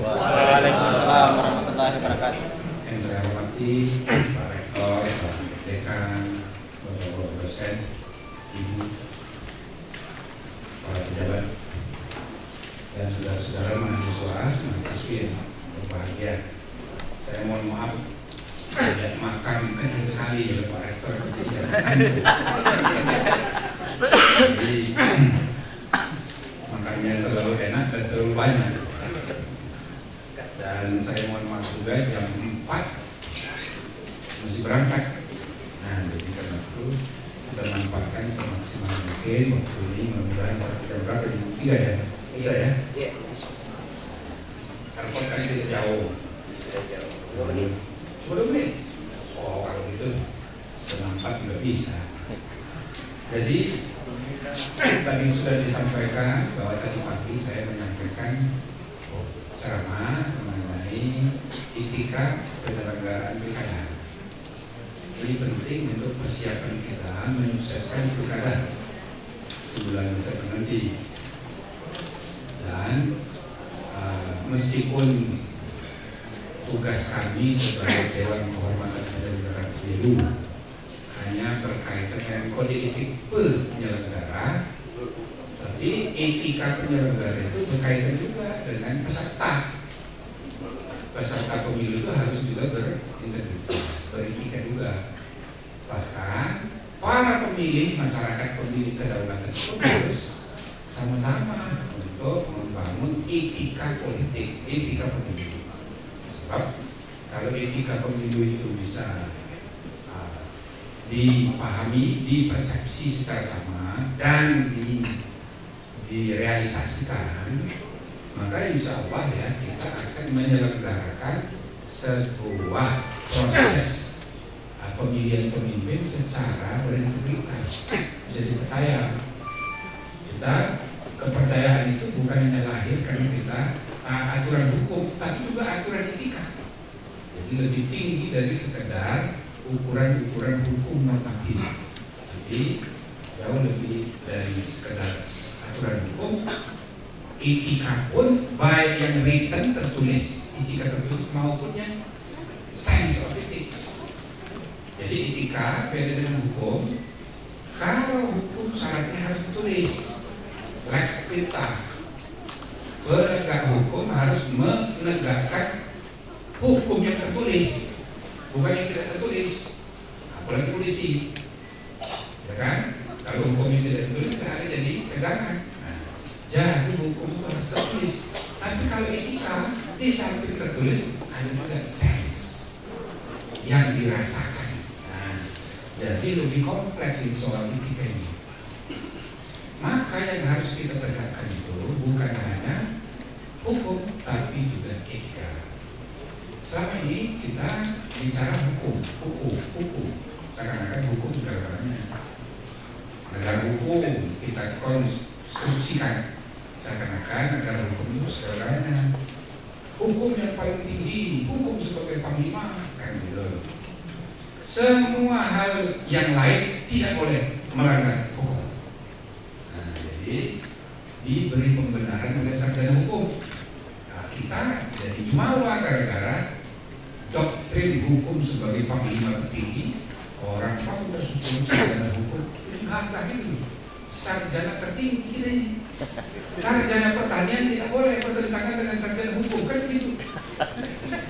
Waalaikumsalam warahmatullahi wabarakatuh. Yang saya hormati Pak Rektor, Pak Dekan, Bapak dosen, Ibu, para pejabat, dan saudara-saudara mahasiswi yang berbahagia. Saya mohon maaf tidak makan kenyang sekali ya Pak Rektor. Jadi makannya terlalu enak dan terlalu banyak. Dan saya mohon maaf juga jam 4 mesti berangkat. Nah, jadi karena itu kita manfaatkan semaksimal mungkin waktu ini. Mudah-mudahan sampai jam berapa? Jam 3 ya? Bisa ya? Iya. Airport kan tidak jauh. 10 menit. Oh, kalau gitu setengah 4 nggak bisa. Jadi tadi sudah disampaikan bahwa tadi pagi saya menyampaikan ceramah mengenai etika penyelenggaraan pilkada. Ini penting untuk persiapan kita menyukseskan pilkada sebulan Desember nanti. Dan meskipun tugas kami sebagai Dewan Kehormatan Penyelenggara Pemilu hanya berkaitan dengan kode etik penyelenggara, tapi etika penyelenggara itu berkaitan juga dengan peserta. Peserta pemilu itu harus juga berintegritas, beretika juga. Bahkan para pemilih, masyarakat pemilih kedaulatan itu harus sama-sama untuk membangun etika politik, etika pemilu. Sebab kalau etika pemilu itu bisa dipahami, dipersepsi secara sama dan direalisasikan, maka insya Allah ya kita akan menyelenggarakan sebuah proses pemilihan pemimpin secara berintegritas, bisa dipercaya. Kita kepercayaan itu bukan hanya lahir karena kita aturan hukum, tapi juga aturan etika. Jadi lebih tinggi dari sekedar ukuran-ukuran hukum normatif. Jadi jauh lebih dari sekedar aturan hukum. Etika pun baik yang written tertulis, etika tertulis maupun yang science of ethics. Jadi etika beda dengan hukum. Kalau hukum syaratnya harus ditulis, lex specialis. Penegak hukum harus menegakkan hukum yang tertulis, bukan yang tidak tertulis. Apalagi polisi, ya kan? Kalau hukum yang tidak tertulis tidak ada jadi pegangan. Jadi hukum itu harus tertulis. Tapi kalau etika di samping tertulis ada juga sense yang dirasakan. Nah, jadi lebih kompleks ini soal etika ini. Maka yang harus kita tegakkan itu bukan hanya hukum, tapi juga etika. Selama ini kita bicara hukum. Seakan-akan hukum segala-galanya. Negara hukum, kita dikonstruksikan seakan-akan negara hukum itu segalanya. Hukum yang paling tinggi, hukum sebagai panglima, kan gitu. Semua hal yang lain tidak boleh melanggar hukum. Nah, jadi diberi pembenaran oleh sarjana hukum. Nah, kita jadi jumawa gara-gara doktrin hukum sebagai panglima tertinggi. Orang fakultas hukum, sarjana hukum, enggak gitu. Sarjana tertinggi kita ini. Sarjana pertanian tidak boleh bertentangan dengan sarjana hukum, kan gitu.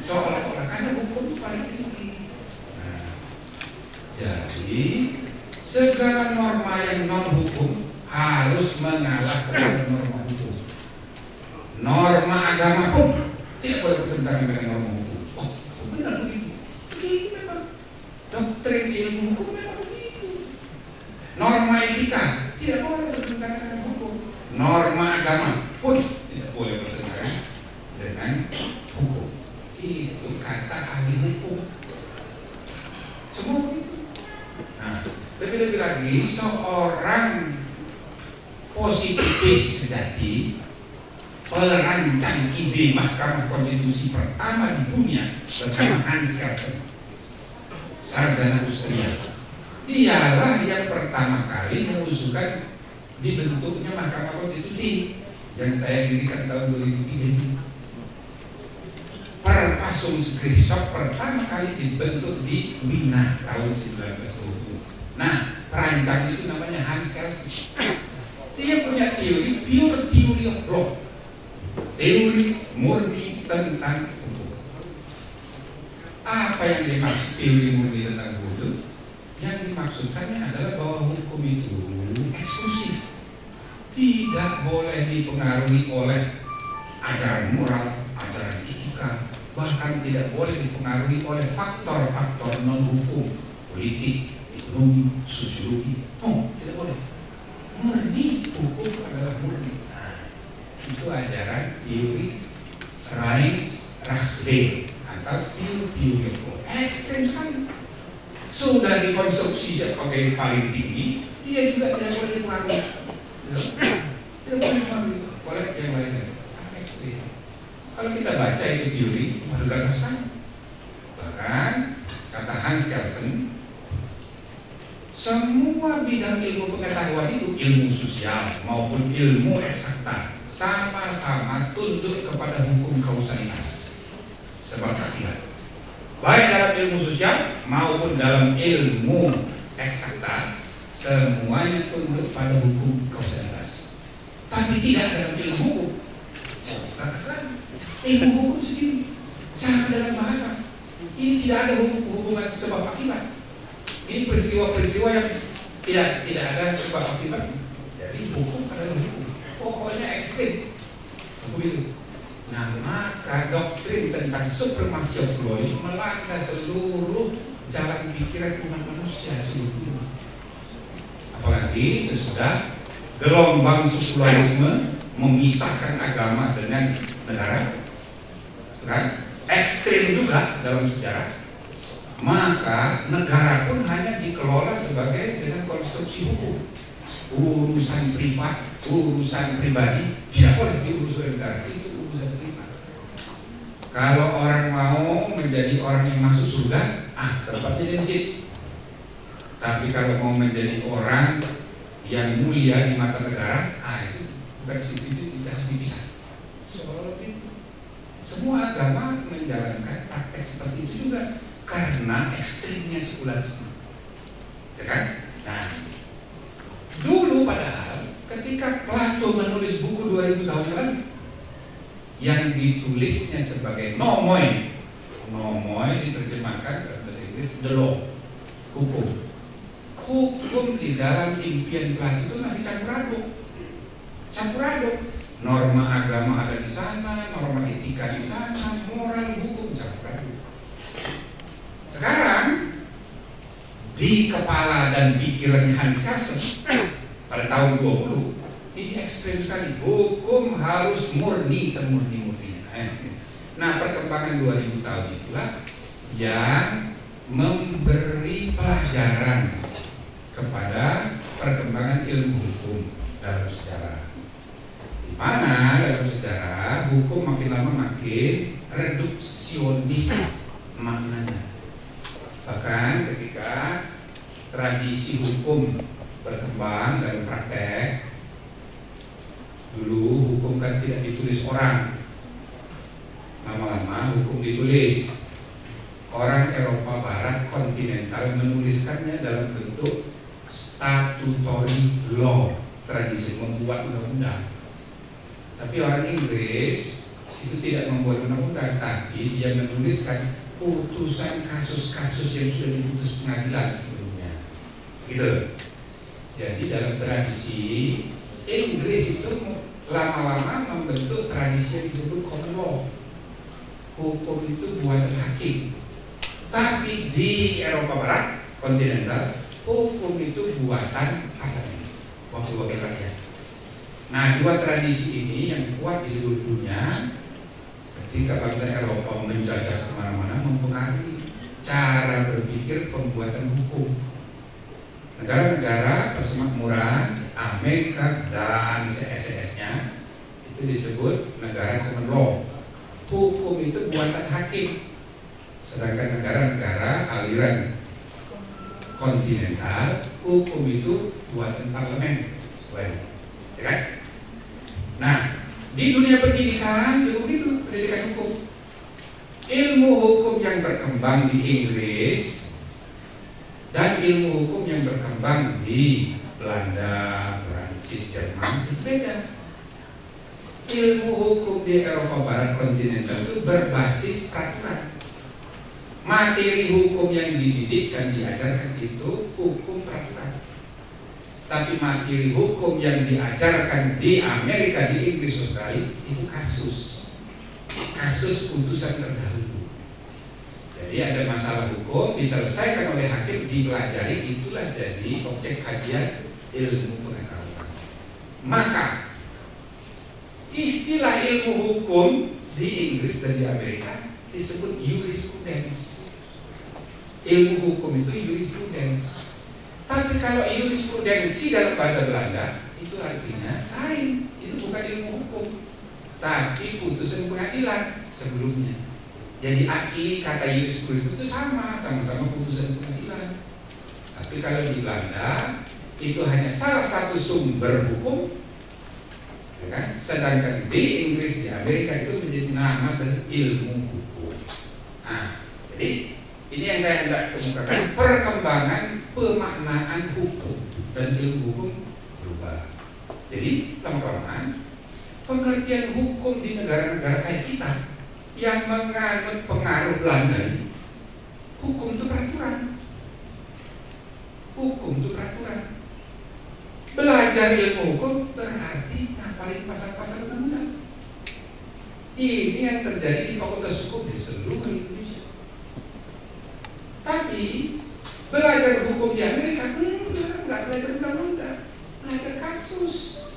Seolah-olah karena hukum itu paling tinggi. Nah, jadi segala norma yang non hukum harus mengalah kepada norma hukum. Norma agama pun tidak boleh bertentangan dengan norma hukum. Oh, benar begitu. Begitu memang. Doktrin ilmu hukum memang begitu. Norma etika tidak boleh bertentangan dengan hukum. Norma agama pun tidak boleh bertentangan dengan hukum. Itu kata ahli hukum. Semua begitu. Nah, lebih-lebih lagi seorang positifis sejati, perancang ide Mahkamah Konstitusi pertama di dunia bernama Hans Kelsen, sarjana Austria. Dialah yang pertama kali mengusulkan dibentuknya Mahkamah Konstitusi yang saya dirikan tahun 2003 itu. Verfassungsgerichtshof pertama kali dibentuk di Wina tahun 1920. Nah, perancang itu namanya Hans Kelsen. Dia punya teori, pure theory of law, teori murni tentang hukum. Apa yang dimaksud teori murni tentang hukum? Yang dimaksudkannya adalah bahwa hukum itu eksklusif, tidak boleh dipengaruhi oleh ajaran moral, ajaran etika, bahkan tidak boleh dipengaruhi oleh faktor-faktor non-hukum, politik, ekonomi, sosiologi. Oh, tidak boleh. Murni, hukum adalah murni. Nah, itu ajaran teori Rijksrechtsleer atau pure theory of law. Ekstrem sekali. Sudah dikonstruksi sebagai paling tinggi, dia juga tidak boleh dipengaruhi. Tidak boleh dipengaruhi oleh yang lainnya. Sangat ekstrem. Kalau kita baca itu teori, baru gagasan. Bahkan kata Hans Kelsen, semua bidang ilmu pengetahuan itu, ilmu sosial maupun ilmu eksakta, sama-sama tunduk kepada hukum kausalitas sebab akibat. Baik dalam ilmu sosial maupun dalam ilmu eksakta, semuanya tunduk pada hukum kausalitas. Tapi tidak dalam ilmu hukum. Ilmu hukum sendiri sama dengan bahasa. Ini tidak ada hubungan sebab akibat. Ini peristiwa-peristiwa yang tidak ada sebab akibat. Jadi hukum adalah hukum. Pokoknya ekstrim. Hukum itu. Nah, maka doktrin tentang supremasi of law itu melanda seluruh jalan pikiran umat manusia seluruh dunia. Apalagi sesudah gelombang sekularisme memisahkan agama dengan negara, kan? Ekstrim juga dalam sejarah. Maka negara pun hanya dikelola sebagai dengan konstruksi hukum. Urusan privat, urusan pribadi tidak boleh diurus oleh negara. Itu urusan privat. Kalau orang mau menjadi orang yang masuk surga, tempatnya di situ. Tapi kalau mau menjadi orang yang mulia di mata negara, itu bukan situ, itu tidak harus dipisah. Seolah itu. Semua agama menjalankan praktek seperti itu juga karena ekstrimnya sekularisme. Ya kan? Nah, dulu padahal ketika Plato menulis buku 2000 tahun yang lalu yang ditulisnya sebagai nomoi diterjemahkan dalam bahasa Inggris the law, hukum di dalam impian Plato itu masih campur aduk. Norma agama ada di sana, norma etika di sana, moral, hukum campur aduk. Sekarang di kepala dan pikirannya Hans Kelsen pada tahun 20 ini ekstrem sekali. Hukum harus murni semurni-murninya. Nah, perkembangan 2000 tahun itulah yang memberi pelajaran kepada perkembangan ilmu hukum dalam sejarah. hukum makin lama makin reduksionis maknanya. Bahkan ketika tradisi hukum berkembang dan praktek, dulu hukum kan tidak ditulis orang, lama-lama hukum ditulis. Orang Eropa Barat kontinental menuliskannya dalam bentuk statutory law, tradisi membuat undang-undang. Tapi orang Inggris itu tidak membuat undang-undang, tapi dia menuliskan putusan kasus-kasus yang sudah diputus pengadilan sebelumnya. Gitu. Jadi dalam tradisi Inggris itu lama-lama membentuk tradisi yang disebut common law. Hukum itu buatan hakim. Tapi di Eropa Barat kontinental, hukum itu buatan parlemen, wakil-wakil rakyat. Nah, dua tradisi ini yang kuat di seluruh dunia. Ketika bangsa Eropa menjajah kemana-mana, mempengaruhi cara berpikir pembuatan hukum. Negara-negara persemakmuran, Amerika dan CSS-nya itu disebut negara common law. Hukum itu buatan hakim. Sedangkan negara-negara aliran kontinental, hukum itu buatan parlemen. Ya kan? Nah, di dunia pendidikan juga begitu, pendidikan hukum. Ilmu hukum yang berkembang di Inggris dan ilmu hukum yang berkembang di Belanda, Prancis, Jerman itu beda. Ilmu hukum di Eropa Barat kontinental itu berbasis peraturan. Materi hukum yang dididik dan diajarkan itu hukum peraturan. Tapi materi hukum yang diajarkan di Amerika, di Inggris, Australia itu kasus putusan terdahulu. Jadi ada masalah hukum diselesaikan oleh hakim, dipelajari, itulah jadi objek kajian ilmu pengetahuan. Maka istilah ilmu hukum di Inggris dan di Amerika disebut jurisprudence. Ilmu hukum itu jurisprudence. Tapi kalau jurisprudensi dalam bahasa Belanda itu artinya lain. Itu bukan ilmu hukum, tapi putusan pengadilan sebelumnya. Jadi asli kata jurisprudence itu sama-sama putusan pengadilan. Tapi kalau di Belanda itu hanya salah satu sumber hukum, ya kan? Sedangkan di Inggris, di Amerika itu menjadi nama dan ilmu hukum. Nah, jadi ini yang saya hendak kemukakan, perkembangan pemaknaan hukum dan ilmu hukum berubah. Jadi lama-kelamaan pengertian hukum di negara-negara kayak kita yang menganut pengaruh Belanda, hukum itu peraturan. Hukum itu peraturan. Belajar ilmu hukum berarti ngapalin pasal-pasal undang-undang. Ini yang terjadi di fakultas hukum di seluruh Indonesia. Tapi belajar hukum di Amerika enggak belajar undang-undang, belajar kasus.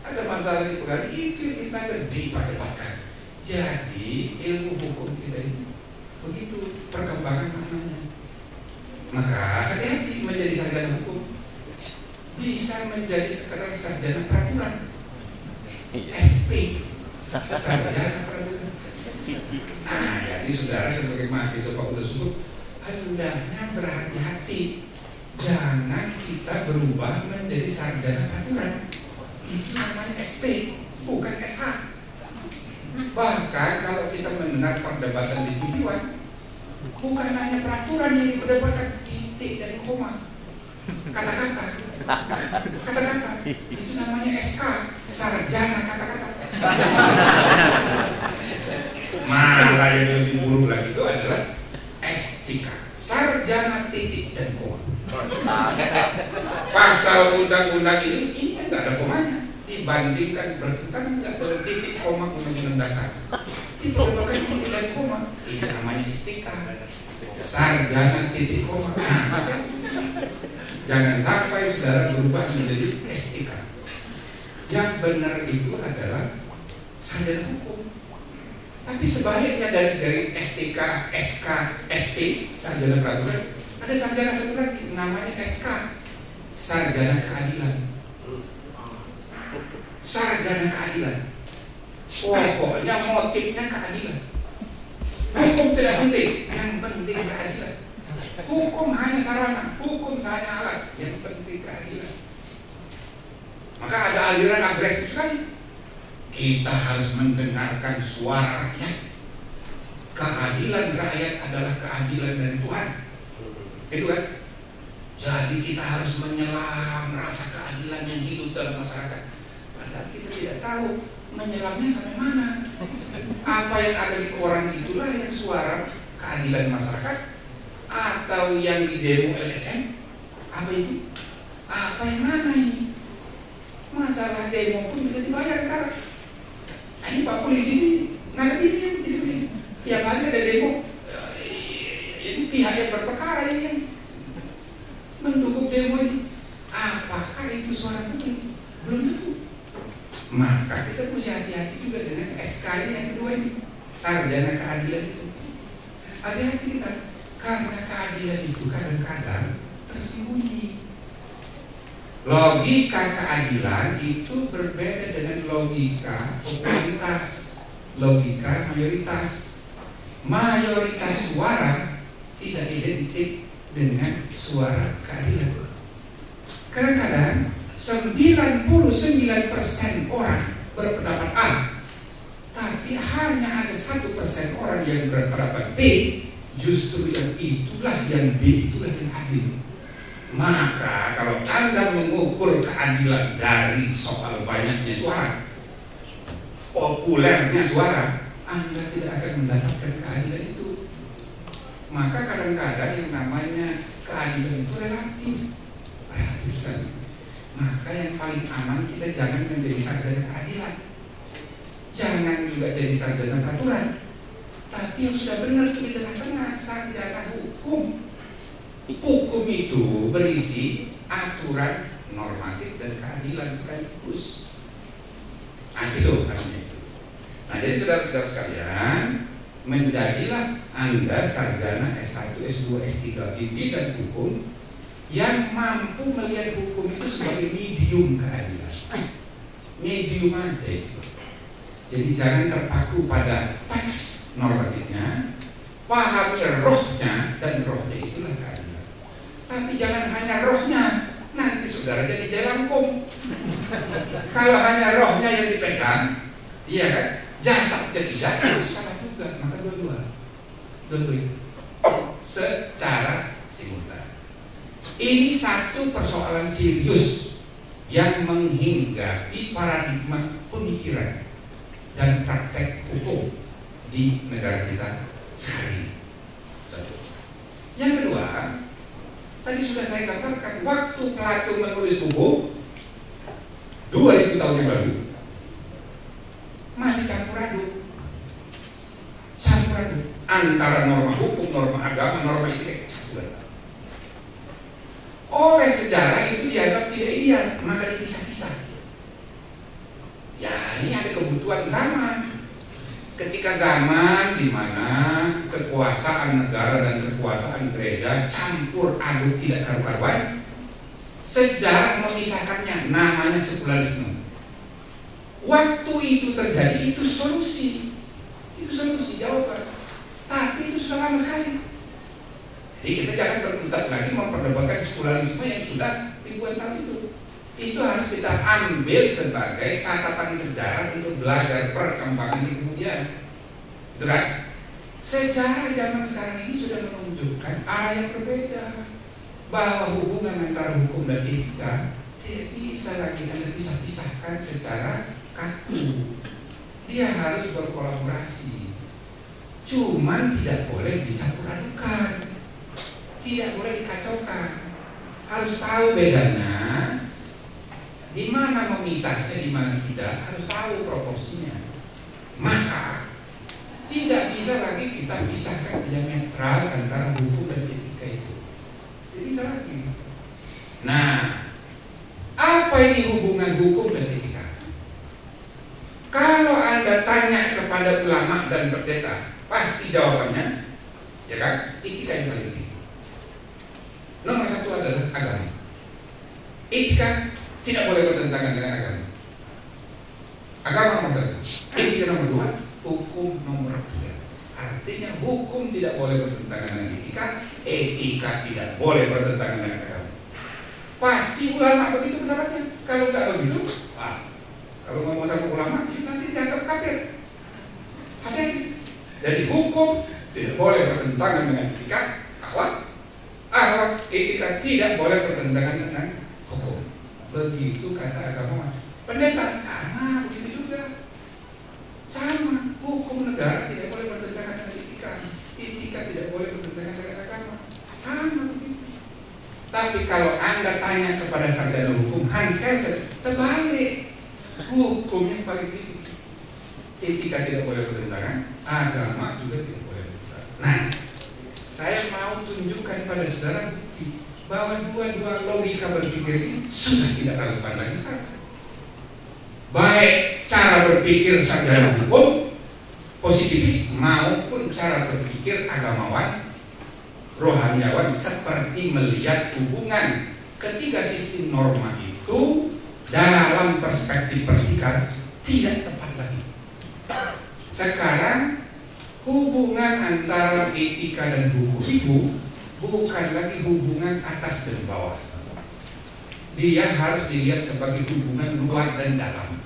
Ada masalah di pengadilan, itu yang dipelajari, diperdebatkan. Jadi ilmu hukum kita ini begitu perkembangan maknanya. Maka hati-hati menjadi sarjana hukum, bisa menjadi sekedar sarjana peraturan, SP, sarjana peraturan. Nah, jadi saudara sebagai mahasiswa fakultas hukum, hendaknya berhati-hati, jangan kita berubah menjadi sarjana peraturan. Itu namanya SP, bukan SH. Bahkan kalau kita mendengar perdebatan di TV-an, bukan hanya peraturan yang diperdebatkan, titik dan koma, kata-kata, itu namanya SK, sarjana kata-kata. Malah yang lebih buruk lagi itu adalah S3, sarjana titik dan koma. Pasal undang-undang ini enggak ada komanya, dibandingkan bertentangan enggak dengan titik koma undang-undang dasar. Diperdebatkan titik dan koma, ini namanya S3, sarjana titik koma. Jangan sampai saudara berubah menjadi S3. Yang benar itu adalah sarjana hukum. Tapi sebaliknya dari STK, SK, SP, sarjana peraturan, ada sarjana satu lagi namanya SK, sarjana keadilan. Sarjana keadilan. Pokoknya motifnya keadilan. Hukum tidak penting, yang penting keadilan. Hukum hanya sarana, hukum hanya alat, yang penting keadilan. Maka ada aliran agresif sekali. Kita harus mendengarkan suara rakyat. Keadilan rakyat adalah keadilan dari Tuhan. Itu kan? Jadi kita harus menyelam rasa keadilan yang hidup dalam masyarakat. Padahal kita tidak tahu menyelamnya sampai mana. Apa yang ada di koran itulah yang suara keadilan masyarakat, atau yang di demo LSM? Apa itu? Apa yang mana ini? Masalah demo pun bisa dibayar sekarang. Nah, ini Pak Polisi ini ngadepin ini jadi begini. Tiap hari ada demo. Ini pihak yang berperkara ini yang mendukung demo ini. Apakah itu suara publik? Belum tentu. Maka kita mesti hati-hati juga dengan SK ini yang kedua ini, sarjana keadilan itu. Hati-hati kita, karena keadilan itu kadang-kadang tersembunyi. Logika keadilan itu berbeda dengan logika popularitas, logika mayoritas. Mayoritas suara tidak identik dengan suara keadilan. Kadang-kadang 99% orang berpendapat A, tapi hanya ada 1% orang yang berpendapat B. Justru yang itulah yang B, itulah yang adil. Maka kalau Anda mengukur keadilan dari soal banyaknya suara, populernya suara, Anda tidak akan mendapatkan keadilan itu. Maka kadang-kadang yang namanya keadilan itu relatif sekali. Maka yang paling aman kita jangan menjadi sarjana keadilan, jangan juga jadi sarjana peraturan, tapi yang sudah benar itu di tengah-tengah, sarjana hukum. Hukum itu berisi aturan, normatif, dan keadilan sekaligus. Nah itu artinya itu. Nah jadi saudara-saudara sekalian, menjadilah Anda sarjana S1, S2, S3 di bidang hukum yang mampu melihat hukum itu sebagai medium keadilan. Medium aja itu. Jadi jangan terpaku pada teks normatifnya, pahami rohnya, dan rohnya itulah keadilan. Tapi jangan hanya rohnya, nanti saudara jadi jelangkung. Kalau hanya rohnya yang dipegang, iya kan, jasadnya tidak, itu salah juga. Maka dua-dua secara simultan. Ini satu persoalan serius yang menghinggapi paradigma pemikiran dan praktek hukum di negara kita sekarang. Satu. Yang kedua, tadi sudah saya katakan, waktu Plato menulis buku 2000 tahun yang lalu masih campur aduk antara norma hukum, norma agama, norma etika, campur aduk. Oleh sejarah itu dianggap tidak ideal, maka dipisah-pisah. Ya ini ada kebutuhan zaman. Ketika zaman di mana kekuasaan negara dan kekuasaan gereja campur aduk tidak karu-karuan, sejarah memisahkannya, namanya sekularisme. Waktu itu terjadi, itu solusi jawaban. Tapi itu sudah lama sekali. Jadi kita jangan berkutat lagi memperdebatkan sekularisme yang sudah ribuan tahun itu. Itu harus kita ambil sebagai catatan sejarah untuk belajar perkembangan di kemudian. Berat. Sejarah zaman sekarang ini sudah menunjukkan arah yang berbeda, bahwa hubungan antara hukum dan etika tidak bisa lagi Anda pisah-pisahkan secara kaku. Dia harus berkolaborasi. Cuman tidak boleh dicampur adukan, tidak boleh dikacaukan. Harus tahu bedanya, di mana memisahnya, di mana tidak, harus tahu proporsinya. Maka tidak bisa lagi kita pisahkan diametral antara hukum dan etika itu. Tidak bisa lagi. Nah, apa ini hubungan hukum dan etika? Kalau Anda tanya kepada ulama dan pendeta, pasti jawabannya, ya kan, etika yang paling tinggi. Nomor satu adalah agama. Etika tidak boleh bertentangan dengan agama. Agama nomor satu. Etika nomor 2, hukum nomor 3. Artinya hukum tidak boleh bertentangan dengan etika, etika tidak boleh bertentangan dengan agama. Pasti ulama begitu pendapatnya. Kalau nggak begitu, kalau ngomong sama ulama, nanti dianggap kafir. Hati-hati. Jadi hukum tidak boleh bertentangan dengan etika, akhlak, etika tidak boleh bertentangan dengan hukum. Begitu kata agama. Pendeta sama begitu juga. Sama, hukum negara tidak boleh bertentangan dengan etika, etika tidak boleh bertentangan dengan agama. Sama begitu. Tapi kalau Anda tanya kepada sarjana hukum Hans Kelsen, terbalik. Hukum yang paling tinggi. Etika tidak boleh bertentangan, agama juga tidak boleh bertentangan. Nah, saya mau tunjukkan pada saudara bukti bahwa dua-dua logika berpikir ini sudah tidak relevan lagi sekarang. Baik cara berpikir sarjana hukum positivis maupun cara berpikir agamawan rohaniawan seperti melihat hubungan ketiga sistem norma itu dalam perspektif vertikal tidak tepat lagi. Sekarang hubungan antara etika dan hukum itu bukan lagi hubungan atas dan bawah. Dia harus dilihat sebagai hubungan luar dan dalam.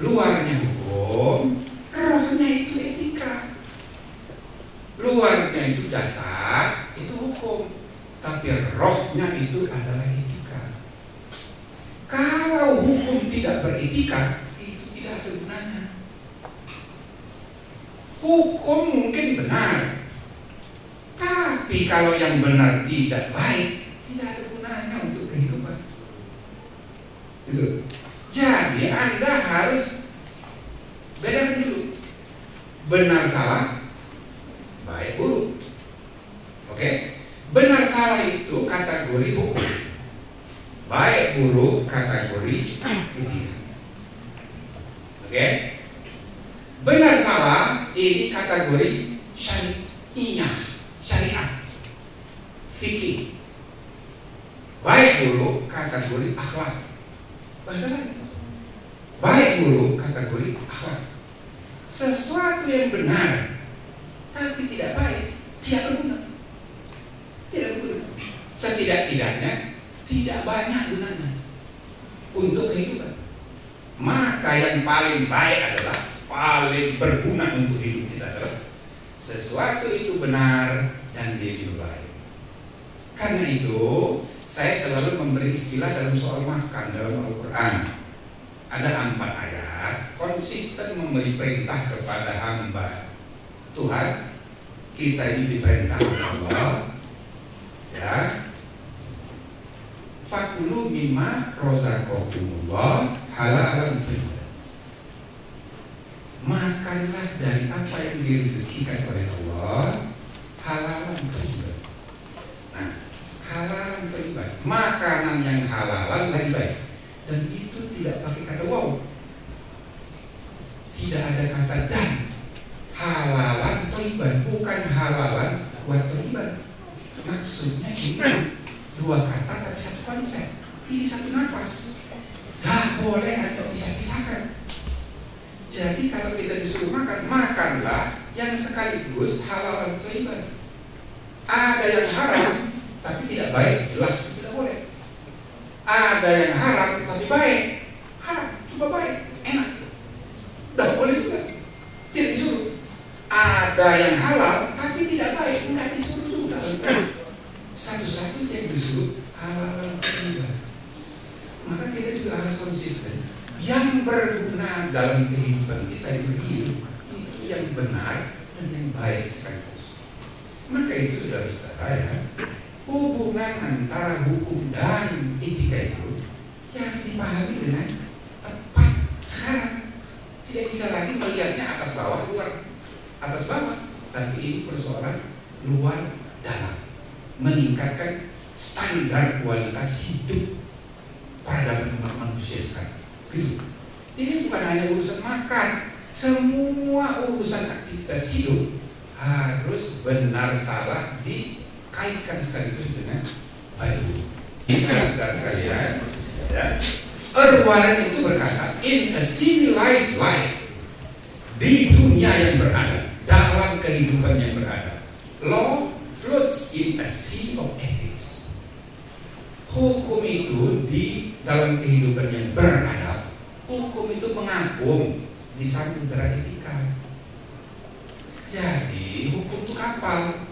Luarnya hukum, rohnya itu etika. Luarnya itu jasad, itu hukum. Tapi rohnya itu adalah etika. Kalau hukum tidak beretika, itu tidak ada gunanya. Hukum mungkin benar, tapi kalau yang benar tidak baik, tidak ada gunanya untuk kehidupan. Gitu. Jadi Anda harus bedakan dulu benar salah, baik buruk. Oke? Benar salah itu kategori hukum, baik buruk kategori etika. Oke? Benar salah ini kategori syariah, fikih. Baik buruk kategori akhlak. Bahasa lain. Baik buruk kategori akhlak. Sesuatu yang benar tapi tidak baik tidak berguna. Tidak berguna. Setidak-tidaknya tidak banyak gunanya untuk kehidupan. Maka yang paling baik adalah, paling berguna untuk hidup kita adalah sesuatu itu benar dan dia juga baik. Karena itu saya selalu memberi istilah dalam soal makan dalam Al-Quran. Ada 4 ayat konsisten memberi perintah kepada hamba Tuhan. Kita ini diperintah oleh Allah, ya, fakulu mimma rozaqakumullah halalan thayyiban. Makanlah dari apa yang direzekikan oleh Allah halalan thayyiban. Nah, halalan thayyiban, makanan yang halalan lagi baik. Dan itu tidak pakai kata wow, tidak ada kata dan. Halalan thayyiban, bukan halalan wa thayyiban. Maksudnya ini 2 kata tapi 1 konsep. Ini 1 nafas. Gak boleh atau bisa-bisakan. Jadi kalau kita disuruh makan, makanlah yang sekaligus halal dan thayyiban. Ada yang haram tapi tidak baik, jelas itu tidak boleh. Ada yang haram tapi baik, haram, coba baik, enak, tidak boleh juga, tidak disuruh. Ada yang halal tapi tidak baik, nggak disuruh juga. Satu-satunya yang disuruh halal dan thayyiban. Maka kita juga harus konsisten. Yang berguna dalam kehidupan kita ini itu yang benar dan yang baik sekaligus. Maka itu saudara-saudara, ya, hubungan antara hukum dan etika itu yang dipahami dengan tepat sekarang. Tidak bisa lagi melihatnya atas bawah, luar atas bawah, tapi ini persoalan luar dalam, meningkatkan standar kualitas hidup peradaban umat manusia sekarang. Gitu. Ini bukan hanya urusan makan, semua urusan aktivitas hidup harus benar salah dikaitkan sekaligus dengan baik buruk. Saudara-saudara sekalian, ya, Earl Warren itu berkata, in a civilized life, di dunia yang beradab, dalam kehidupan yang beradab, law floats in a sea of ethics. Hukum itu di dalam kehidupan yang beradab, hukum itu mengapung di samudera etika. Jadi hukum itu kapal,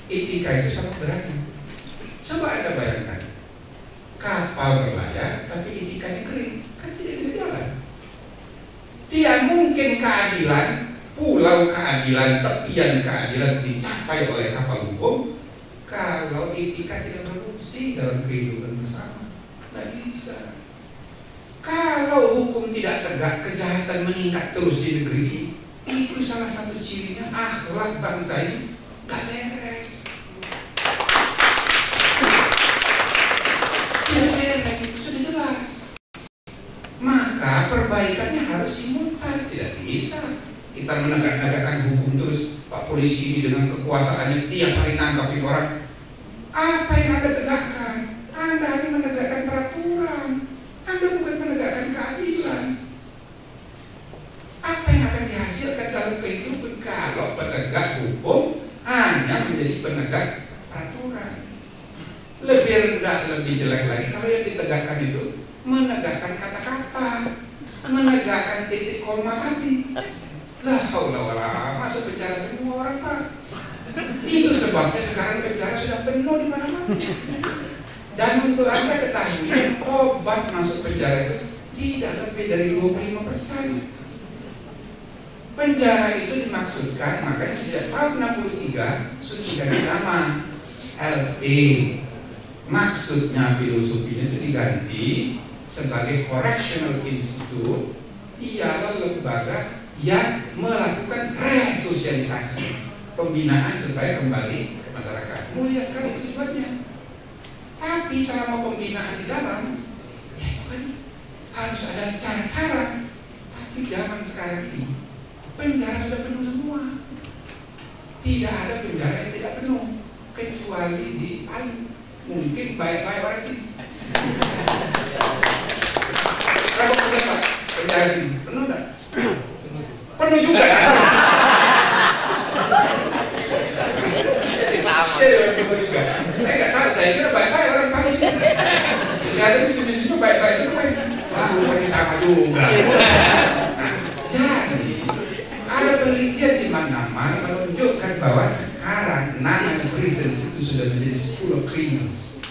etika itu samuderanya. Coba Anda bayangkan, kapal berlayar tapi etikanya kering, kan tidak bisa jalan. Tidak mungkin keadilan, pulau keadilan, tepian keadilan dicapai oleh kapal hukum kalau etika tidak berfungsi dalam kehidupan bersama. Tidak bisa. Kalau hukum tidak tegak, kejahatan meningkat terus di negeri ini. Itu salah satu cirinya akhlak bangsa ini gak beres. Tidak beres, itu sudah jelas. Maka perbaikannya harus simultan. Tidak bisa kita menegak-negakkan hukum terus. Pak polisi ini dengan kekuasaannya tiap hari nangkapin orang. Apa yang Anda tegakkan? Anda hanya menegakkan peraturan. Anda bukan menegakkan keadilan. Apa yang akan dihasilkan dalam kehidupan kalau penegak hukum hanya menjadi penegak peraturan? Lebih rendah, lebih jelek lagi kalau yang ditegakkan itu menegakkan kata-kata, menegakkan titik koma tadi. La haula wala, masuk penjara semua orang, Pak. Itu sebabnya sekarang penjara sudah penuh di mana-mana. Dan untuk Anda ketahui, tobat masuk penjara itu tidak lebih dari 25%. Penjara itu dimaksudkan, makanya sejak tahun 63 sudah diganti nama LP. Maksudnya filosofinya itu diganti sebagai Correctional Institute, ialah lembaga yang melakukan resosialisasi, pembinaan supaya kembali ke masyarakat. Mulia sekali tujuannya. Tapi selama pembinaan di dalam, ya itu kan harus ada cara-cara. Tapi zaman sekarang ini penjara sudah penuh semua. Tidak ada penjara yang tidak penuh, kecuali di Palu. Mungkin baik-baik orang sini. Berapa persen Pak penjara sini? Penuh enggak? Penuh juga. Saya nggak tahu, saya kira baik-baik orang Palu sini. Nggak ada di sini baik-baik semua. Wah, rupanya sama juga. Jadi ada penelitian di mana-mana menunjukkan bahwa sekarang non prisons itu sudah menjadi school of criminals.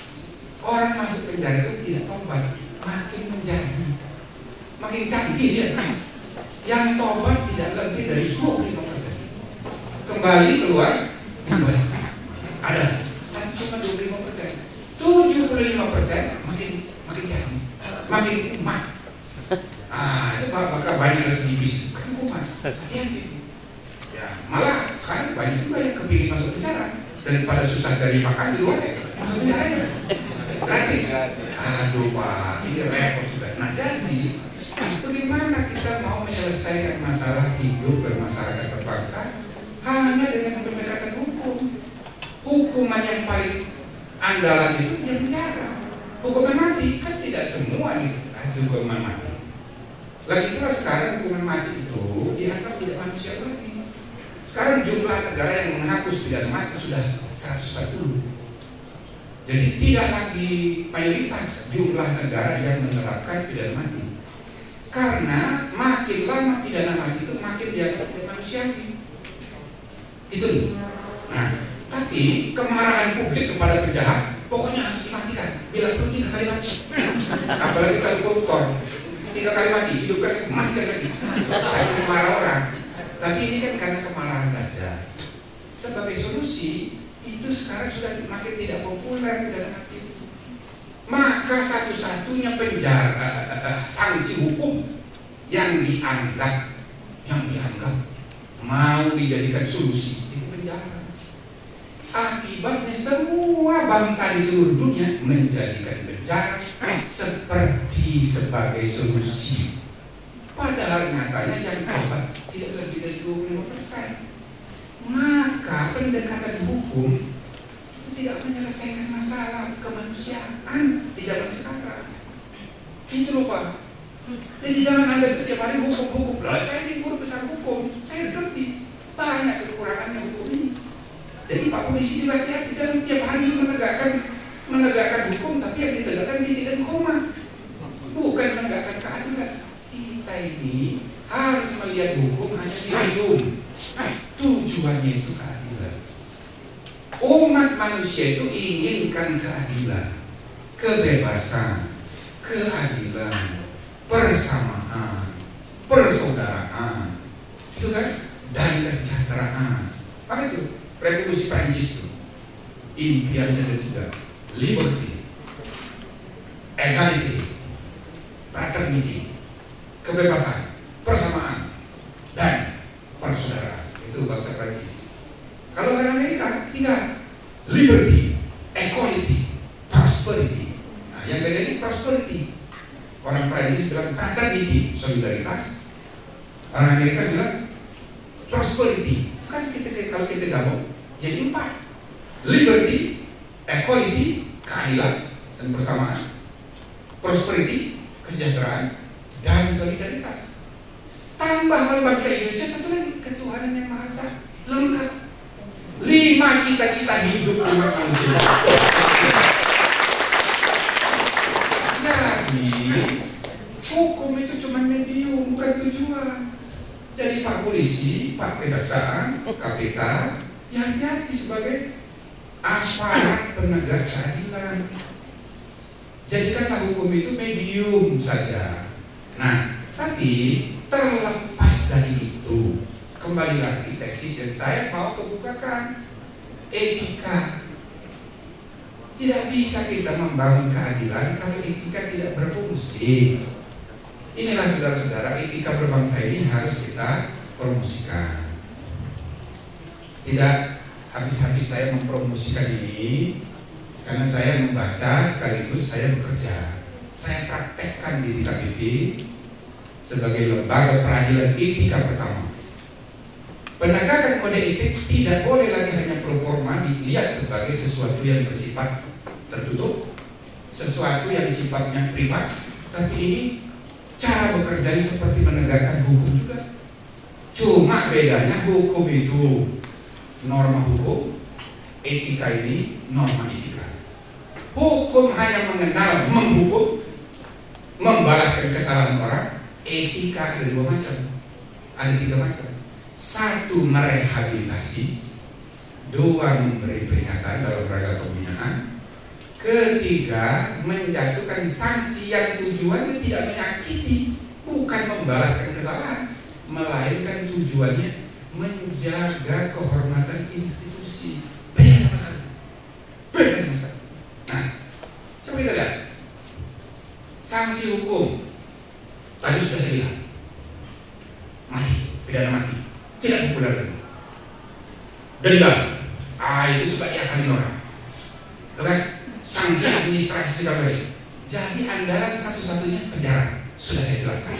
Orang masuk penjara itu tidak tobat, makin menjadi, makin canggih dia. Yang tobat tidak lebih dari 25%. Kembali keluar, kembali ada, tapi cuma 25%. 75% makin canggih, makin kumat. Itu bakal banyak residivis, makin kumat. Hati-hati. Ya, malah sekarang banyak juga yang kepilih masuk penjara daripada susah cari makan di luar, masuk penjara aja gratis. Aduh Pak, ini repot juga. Nah jadi bagaimana kita mau menyelesaikan masalah hidup bermasyarakat berbangsa hanya dengan pendekatan hukum? Hukuman yang paling andalan itu yang penjara. Hukuman mati kan tidak semua hukuman mati. Lagi pula sekarang hukuman mati itu dianggap tidak manusia lagi. Sekarang jumlah negara yang menghapus pidana mati sudah 140. Jadi tidak lagi mayoritas jumlah negara yang menerapkan pidana mati. Karena makin lama pidana mati itu makin dianggap tidak manusiawi. Itu. Nah, tapi kemarahan publik kepada penjahat pokoknya harus dimatikan. Bila perlu 3 kali mati. Apalagi kalau koruptor 3 kali mati, hidupkan matikan lagi. Saya marah orang. Tapi ini kan karena kemarahan saja. Sebagai solusi itu sekarang sudah makin tidak populer pidana mati itu. Maka satu-satunya penjara sanksi hukum yang dianggap mau dijadikan solusi itu penjara. Akibatnya semua bangsa di seluruh dunia menjadikan penjara sebagai solusi. Padahal nyatanya yang tobat tidak lebih dari 25%. Maka pendekatan hukum itu tidak menyelesaikan masalah kemanusiaan di zaman sekarang. Gitu loh Pak. Jadi jangan Anda itu tiap hari hukum-hukum. Lah saya ini guru besar hukum, saya ngerti banyak kekurangannya hukum ini. Jadi Pak Polisi hati-hati, jangan tiap hari menegakkan hukum, tapi yang ditegakkan titik dan koma, bukan menegakkan keadilan. Kita ini harus melihat hukum hanya medium. Tujuannya itu keadilan. Umat manusia itu inginkan keadilan, kebebasan, keadilan, persamaan, persaudaraan, itu kan, dan kesejahteraan. Maka itu Revolusi Prancis itu impiannya ada tiga: liberty, equality, fraternity, kebebasan, persamaan, dan persaudaraan. Itu bangsa Prancis. Kalau orang Amerika tiga: liberty, equality, prosperity. Nah, yang beda ini prosperity. Orang Prancis bilang fraternity, solidaritas. Orang Amerika bilang prosperity. Kan kalau kita gabung jadi 4: liberty, equality, keadilan dan persamaan, prosperity, kesejahteraan, dan solidaritas. Tambah hal bangsa Indonesia satu lagi, ketuhanan yang Maha Esa. Lengkap. 5 cita-cita hidup umat manusia. Jadi hukum itu cuma medium, bukan tujuan. Jadi Pak Polisi, Pak Kejaksaan, KPK, ya hati-hati sebagai aparat penegak keadilan. Jadikanlah hukum itu medium saja. Nah, tapi terlepas dari itu, kembali lagi tesis yang saya mau kebukakan, etika. Tidak bisa kita membangun keadilan kalau etika tidak berfungsi. Inilah saudara-saudara, etika berbangsa ini harus kita promosikan. Tidak habis-habis saya mempromosikan ini, karena saya membaca sekaligus saya bekerja. Saya praktekkan di DKPP sebagai lembaga peradilan etika pertama. Penegakan kode etik tidak boleh lagi hanya pro forma dilihat sebagai sesuatu yang bersifat tertutup, sesuatu yang sifatnya privat, tapi ini cara bekerjanya seperti menegakkan hukum juga. Cuma bedanya hukum itu norma hukum, etika ini norma etika. Hukum hanya mengenal menghukum, membalaskan kesalahan orang. Etika ada 2 macam, ada 3 macam. 1 merehabilitasi, 2 memberi peringatan dalam rangka pembinaan, 3 menjatuhkan sanksi yang tujuannya tidak menyakiti, bukan membalaskan kesalahan, melainkan tujuannya menjaga kehormatan institusi. Beda sama sekali. Beda sama sekali. Nah, coba kita lihat sanksi hukum. Tadi sudah saya bilang, mati, pidana mati, tidak populer lagi. Denda, itu suka diakalin orang. Kan? Sanksi administrasi segala macam. Jadi anggaran satu-satunya penjara, sudah saya jelaskan.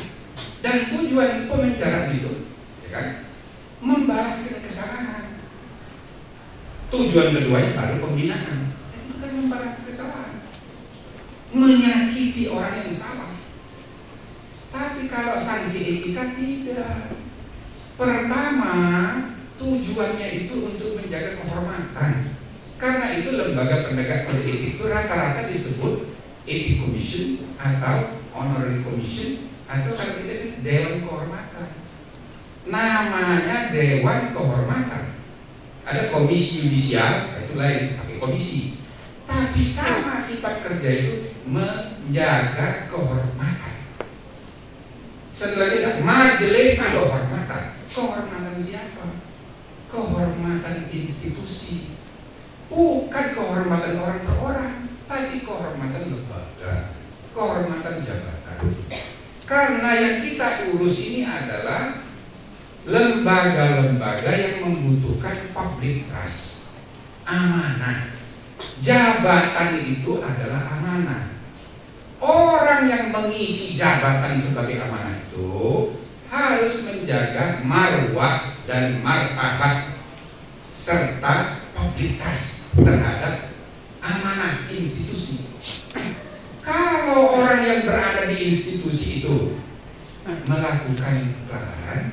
Dan tujuan pemenjaraan itu, ya kan, membalaskan kesalahan. Tujuan keduanya baru pembinaan. Itu kan membalaskan kesalahan, menyakiti orang yang salah. Tapi kalau sanksi etika tidak. Pertama, tujuannya itu untuk menjaga kehormatan. Karena itu lembaga penegak kode etik itu rata-rata disebut Ethics Commission atau Honorary Commission, atau kalau kita Dewan Kehormatan. Namanya Dewan Kehormatan. Ada komisi yudisial, itu lain, pakai komisi. Tapi sama sifat kerja itu menjaga kehormatan. Selanjutnya majelis kehormatan. Kehormatan siapa? Kehormatan institusi. Bukan kehormatan orang per orang, tapi kehormatan lembaga, kehormatan jabatan. Karena yang kita urus ini adalah lembaga-lembaga yang membutuhkan public trust, amanah. Jabatan itu adalah amanah. Orang yang mengisi jabatan sebagai amanah itu harus menjaga marwah dan martabat serta public trust terhadap amanah institusi. Kalau orang yang berada di institusi itu melakukan pelanggaran,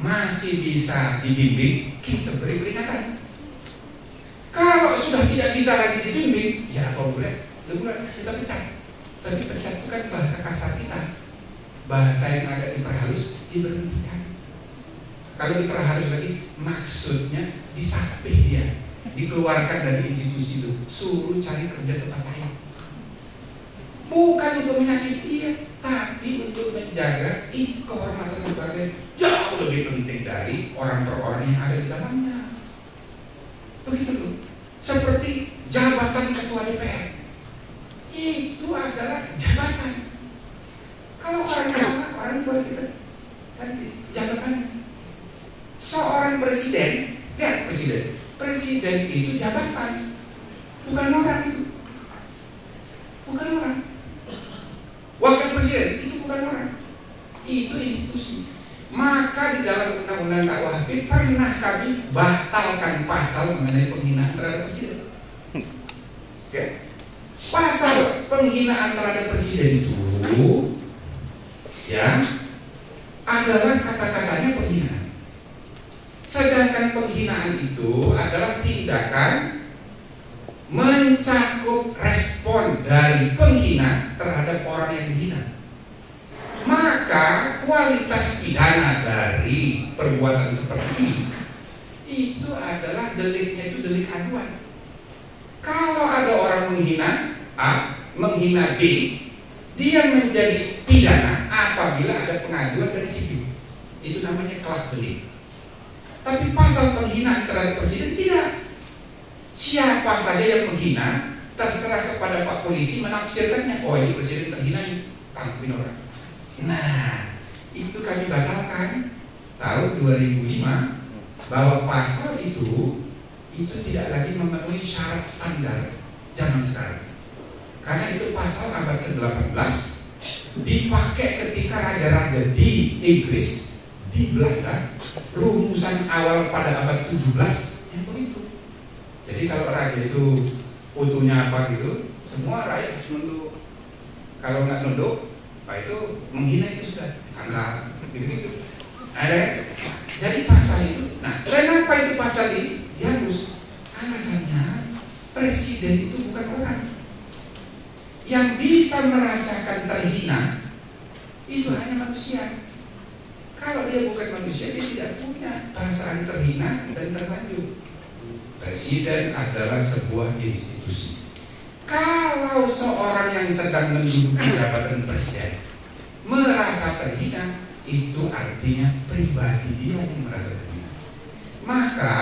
masih bisa dibimbing, kita beri peringatan. Kalau sudah tidak bisa lagi dibimbing, ya apa boleh? Kita pecat. Tapi pecat itu kan bahasa kasar kita. Bahasa yang agak diperhalus, diberhentikan. Kalau diperhalus lagi, maksudnya disapih dia, dikeluarkan dari institusi itu, suruh cari kerja tempat lain. Bukan untuk menyakiti dia, tapi untuk menjaga kehormatan lembaga jauh lebih penting dari orang per orang yang ada di dalamnya. Begitu loh. Seperti jabatan ketua DPR, itu adalah jabatan. Kalau orang salah, orang boleh kita ganti jabatannya. Seorang presiden, lihat presiden itu jabatan, bukan orang itu, bukan orang. Wakil presiden itu bukan orang, itu institusi. Maka di dalam undang-undang KUHP pernah kami batalkan pasal mengenai penghinaan terhadap presiden. Oke. Pasal penghinaan terhadap presiden itu ya adalah kata-katanya penghinaan. Sedangkan penghinaan itu adalah tindakan mencakup respon dari penghina terhadap orang yang dihina. Maka kualitas pidana dari perbuatan seperti ini itu adalah deliknya itu delik aduan. Kalau ada orang menghina A, menghina B, dia menjadi pidana apabila ada pengaduan dari si B. Itu namanya kelak delik. Tapi pasal penghinaan terhadap presiden tidak. Siapa saja yang menghina, terserah kepada Pak Polisi menafsirkannya. Oh, ini presiden terhina, tangkapin orang. Nah, itu kami batalkan tahun 2005 bahwa pasal itu tidak lagi memenuhi syarat standar zaman sekarang. Karena itu pasal abad ke-18 dipakai ketika raja-raja di Inggris, di Belanda, rumusan awal pada abad 17 yang begitu. Jadi kalau raja itu utuhnya apa gitu, semua rakyat harus nunduk. Kalau nggak nunduk, Pak itu menghina itu sudah tangkap gitu-gitu. Ada. Jadi pasal itu. Nah, kenapa itu pasal ini dihapus? Alasannya presiden itu bukan orang yang bisa merasakan terhina. Itu hanya manusia. Kalau dia bukan manusia, dia tidak punya perasaan terhina dan tersanjung. Presiden adalah sebuah institusi. Kalau seorang yang sedang menduduki jabatan presiden merasa terhina, itu artinya pribadi dia yang merasa terhina. Maka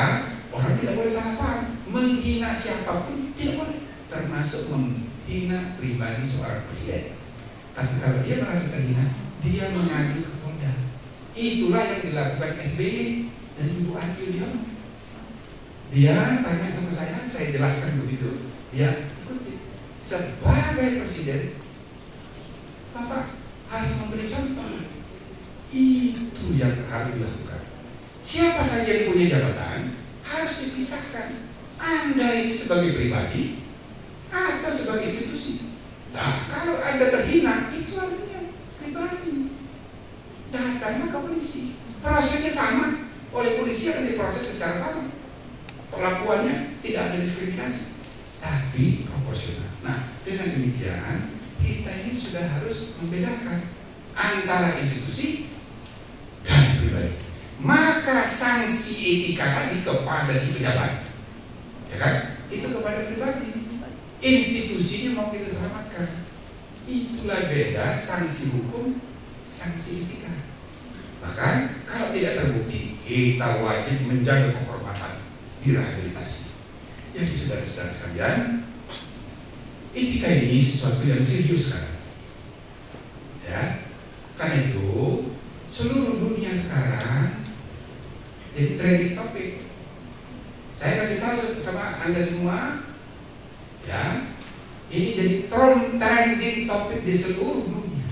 orang tidak boleh salah paham. Menghina siapapun tidak boleh, termasuk menghina pribadi seorang presiden. Tapi kalau dia merasa terhina, dia mengadu ke Polda. Itulah yang dilakukan SBY dan Ibu Andi Yudhoyono. Dia tanya sama saya jelaskan begitu. Dia ikuti. Sebagai presiden, Bapak harus memberi contoh. Itu yang harus dilakukan. Siapa saja yang punya jabatan harus dipisahkan. Anda ini sebagai pribadi atau sebagai institusi. Nah, kalau Anda terhina, itu artinya pribadi. Datanglah ke polisi. Prosesnya sama. Oleh polisi akan diproses secara sama. Perlakuannya tidak ada diskriminasi, tapi proporsional. Nah, dengan demikian kita ini sudah harus membedakan antara institusi dan pribadi. Maka sanksi etika tadi kepada si pejabat, ya kan? Itu kepada pribadi. Institusinya mau kita selamatkan. Itulah beda sanksi hukum, sanksi etika. Bahkan kalau tidak terbukti, kita wajib menjaga kehormatan, direhabilitasi. Jadi saudara-saudara sekalian, etika ini sesuatu yang serius kan? Ya, karena itu seluruh dunia sekarang jadi trending topik. Saya kasih tahu sama Anda semua, ya, ini jadi trending topik di seluruh dunia.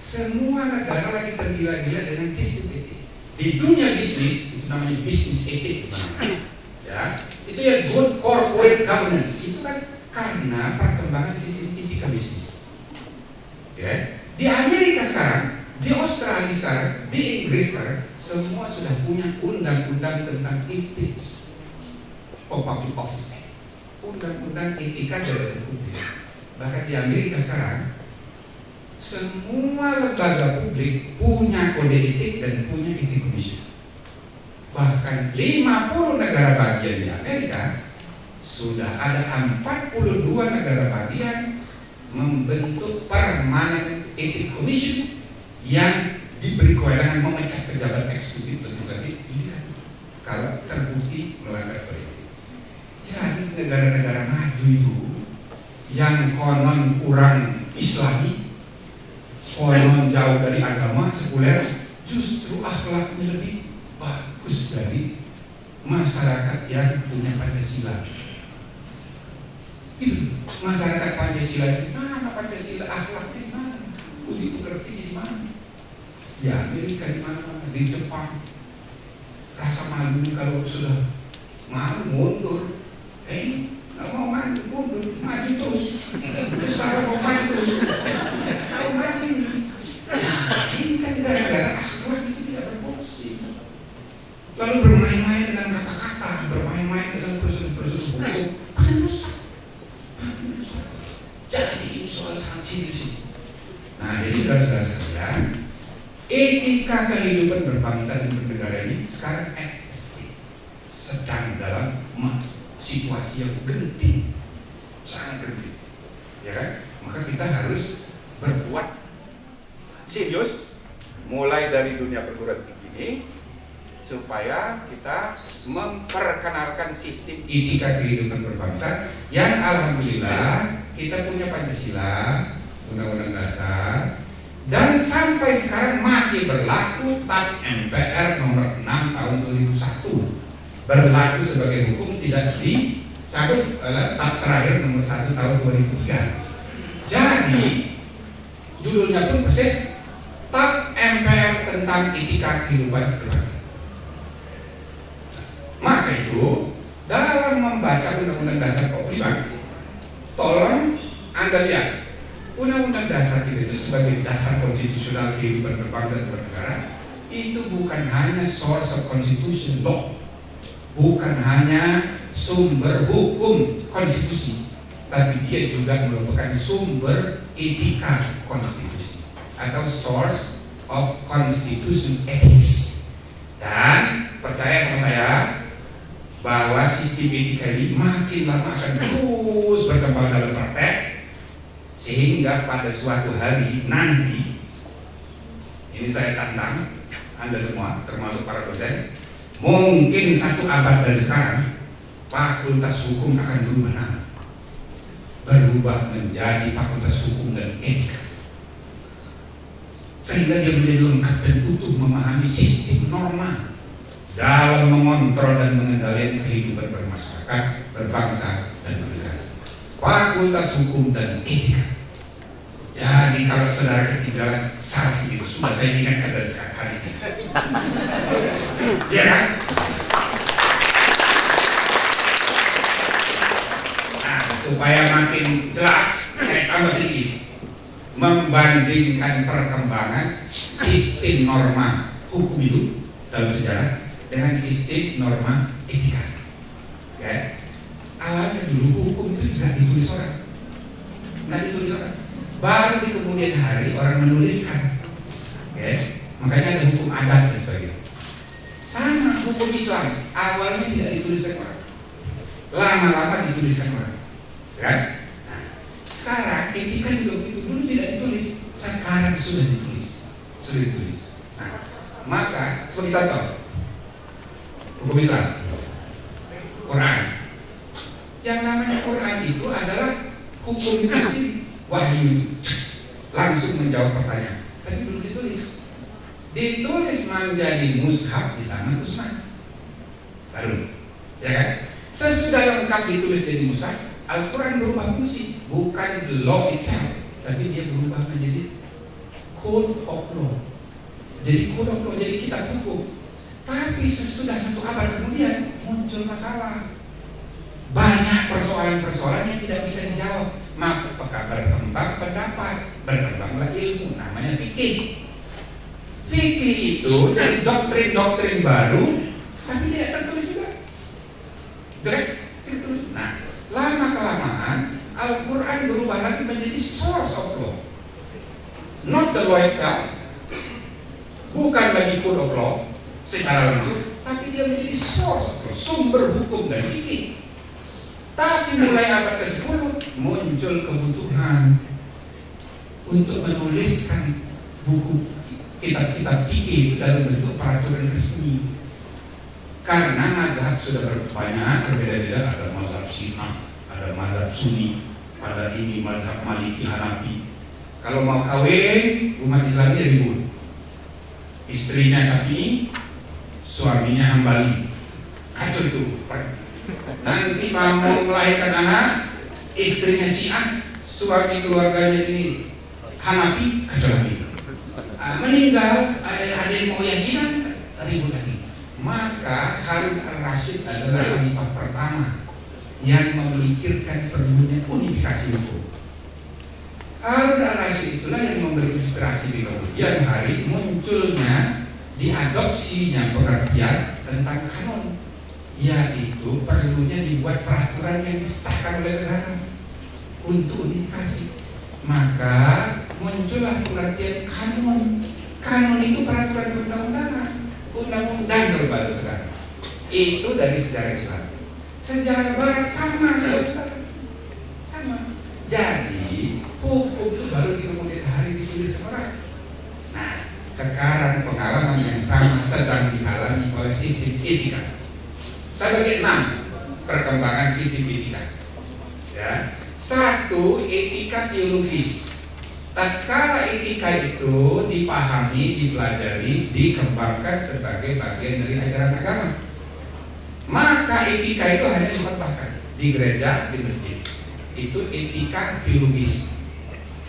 Semua negara lagi tergila-gila dengan sistem etik. Di dunia bisnis itu namanya bisnis etik, ya. Itu ya good corporate governance. Itu kan karena perkembangan perkembangan sistem etika bisnis. Ya. Di Amerika sekarang, di Australia sekarang, di Inggris sekarang, semua sudah punya undang-undang tentang etik. Public Office, undang-undang etika jabatan publik. Bahkan di Amerika sekarang, semua lembaga publik punya kode etik dan punya etik commission. Bahkan 50 negara bagian di Amerika sudah ada 42 negara bagian membentuk permanent etik commission yang diberi kewenangan memecat pejabat eksekutif legislatif kalau terbukti melanggar kode etik. Jadi negara-negara maju itu yang konon kurang Islami, konon jauh dari agama sekuler, justru akhlaknya lebih bagus dari masyarakat yang punya Pancasila. Itu masyarakat Pancasila, mana Pancasila, akhlaknya di mana? Budi pekerti di mana? Di Amerika di mana-mana, di Jepang. Rasa malu kalau sudah malu mundur. Nggak mau maju mundur, maju terus. Salah mau maju terus. Kalau maju ini. Nah, ini kan gara-gara akhlak itu tidak berfungsi. Lalu bermain-main dengan kata-kata, bermain-main dengan prosedur-prosedur hukum, akan rusak. Jadi ini soal sangat serius. Nah, jadi saudara-saudara sekalian, etika kehidupan berbangsa dan bernegara ini sekarang sedang dalam situasi yang genting, sangat genting, ya kan? Maka kita harus berbuat serius, mulai dari dunia perguruan tinggi ini, supaya kita memperkenalkan sistem etika kehidupan berbangsa yang alhamdulillah kita punya Pancasila, Undang-Undang Dasar, dan sampai sekarang masih berlaku TAP MPR nomor 6 tahun 2001. Berlaku sebagai hukum, tidak dicabut oleh TAP terakhir nomor 1 tahun 2003. Jadi judulnya pun persis TAP MPR tentang etika kehidupan berbangsa. Maka itu dalam membaca Undang-Undang Dasar 45, tolong Anda lihat Undang-Undang Dasar itu sebagai dasar konstitusional kehidupan berbangsa dan bernegara. Itu bukan hanya source of constitution law, bukan hanya sumber hukum konstitusi, tapi dia juga merupakan sumber etika konstitusi atau source of constitution ethics. Dan percaya sama saya bahwa sistem etika ini makin lama akan terus berkembang dalam praktek, sehingga pada suatu hari nanti, ini saya tantang Anda semua termasuk para dosen, mungkin 1 abad dari sekarang Fakultas Hukum akan berubah nama, berubah menjadi Fakultas Hukum dan Etika, sehingga dia menjadi lengkap dan utuh memahami sistem norma dalam mengontrol dan mengendalikan kehidupan bermasyarakat, berbangsa dan bernegara. Fakultas Hukum dan Etika. Jadi kalau saudara ketinggalan sarasi itu sudah saya ingatkan dari sekarang hari ini. Ya kan? Nah, supaya makin jelas, saya tambah sedikit. Membandingkan perkembangan sistem norma hukum itu dalam sejarah dengan sistem norma etika. Ya. Awalnya dulu hukum itu tidak ditulis orang, nggak ditulis orang. Baru di kemudian hari orang menuliskan. Okay. Makanya ada hukum adat dan sebagainya. Sama hukum Islam, awalnya tidak dituliskan orang, lama-lama dituliskan orang, kan? Nah, sekarang etika juga begitu, dulu tidak ditulis, sekarang sudah ditulis, Nah, maka seperti contoh hukum Islam, Quran. Yang namanya Quran itu adalah hukum itu sendiri. Wahyu langsung menjawab pertanyaan, tapi belum ditulis menjadi mushaf di zaman Utsman baru, ya kan? Sesudah lengkap ditulis jadi mushaf, Al-Quran berubah fungsi, bukan the law itself, tapi dia berubah menjadi code of law. Jadi code of law, jadi kitab hukum. Tapi sesudah 1 abad kemudian muncul masalah, banyak persoalan-persoalan yang tidak bisa dijawab. maka berkembang pendapat, berkembanglah ilmu, namanya fikih. Fikih itu dari doktrin-doktrin baru, tapi tidak tertulis juga. Tertulis. Nah, lama kelamaan Al-Quran berubah lagi menjadi source of law, not the law itself. Bukan lagi code of law secara langsung, tapi dia menjadi source of law, sumber hukum dan fikih. Tapi mulai abad ke-10 muncul kebutuhan untuk menuliskan buku kitab-kitab fikih dalam bentuk peraturan resmi. Karena mazhab sudah banyak, berbeda-beda, ada mazhab Syiah, ada mazhab Sunni, ada ini mazhab Maliki, Hanafi. Kalau mau kawin, umat Islamnya ribut. Istrinya Syafi'i, suaminya Hambali. Kacau itu. Nanti mau melahirkan anak, istrinya Syiah, suami keluarganya ini Hanafi, kacau lagi. Meninggal, ada yang mau yasinan, ribut lagi. Maka Harun al-Rasyid adalah khalifah pertama yang memikirkan perlunya unifikasi hukum. Harun al-Rasyid itulah yang memberi inspirasi di kemudian hari munculnya, diadopsinya pengertian tentang kanon, yaitu perlunya dibuat peraturan yang disahkan oleh negara untuk unifikasi. Maka muncullah pengertian kanon. Kanon itu peraturan perundang-undangan, undang-undang kalau bahasa sekarang. Itu dari sejarah Islam. Sejarah Barat sama, sama. Jadi hukum itu baru di kemudian hari ditulis orang. Nah, sekarang pengalaman yang sama sedang dialami oleh sistem etika. Saya bagi 6 perkembangan sistem etika. Ya. 1, etika teologis. Tatkala etika itu dipahami, dipelajari, dikembangkan sebagai bagian dari ajaran agama, maka etika itu hanya dikhotbahkan di gereja, di masjid. Itu etika teologis.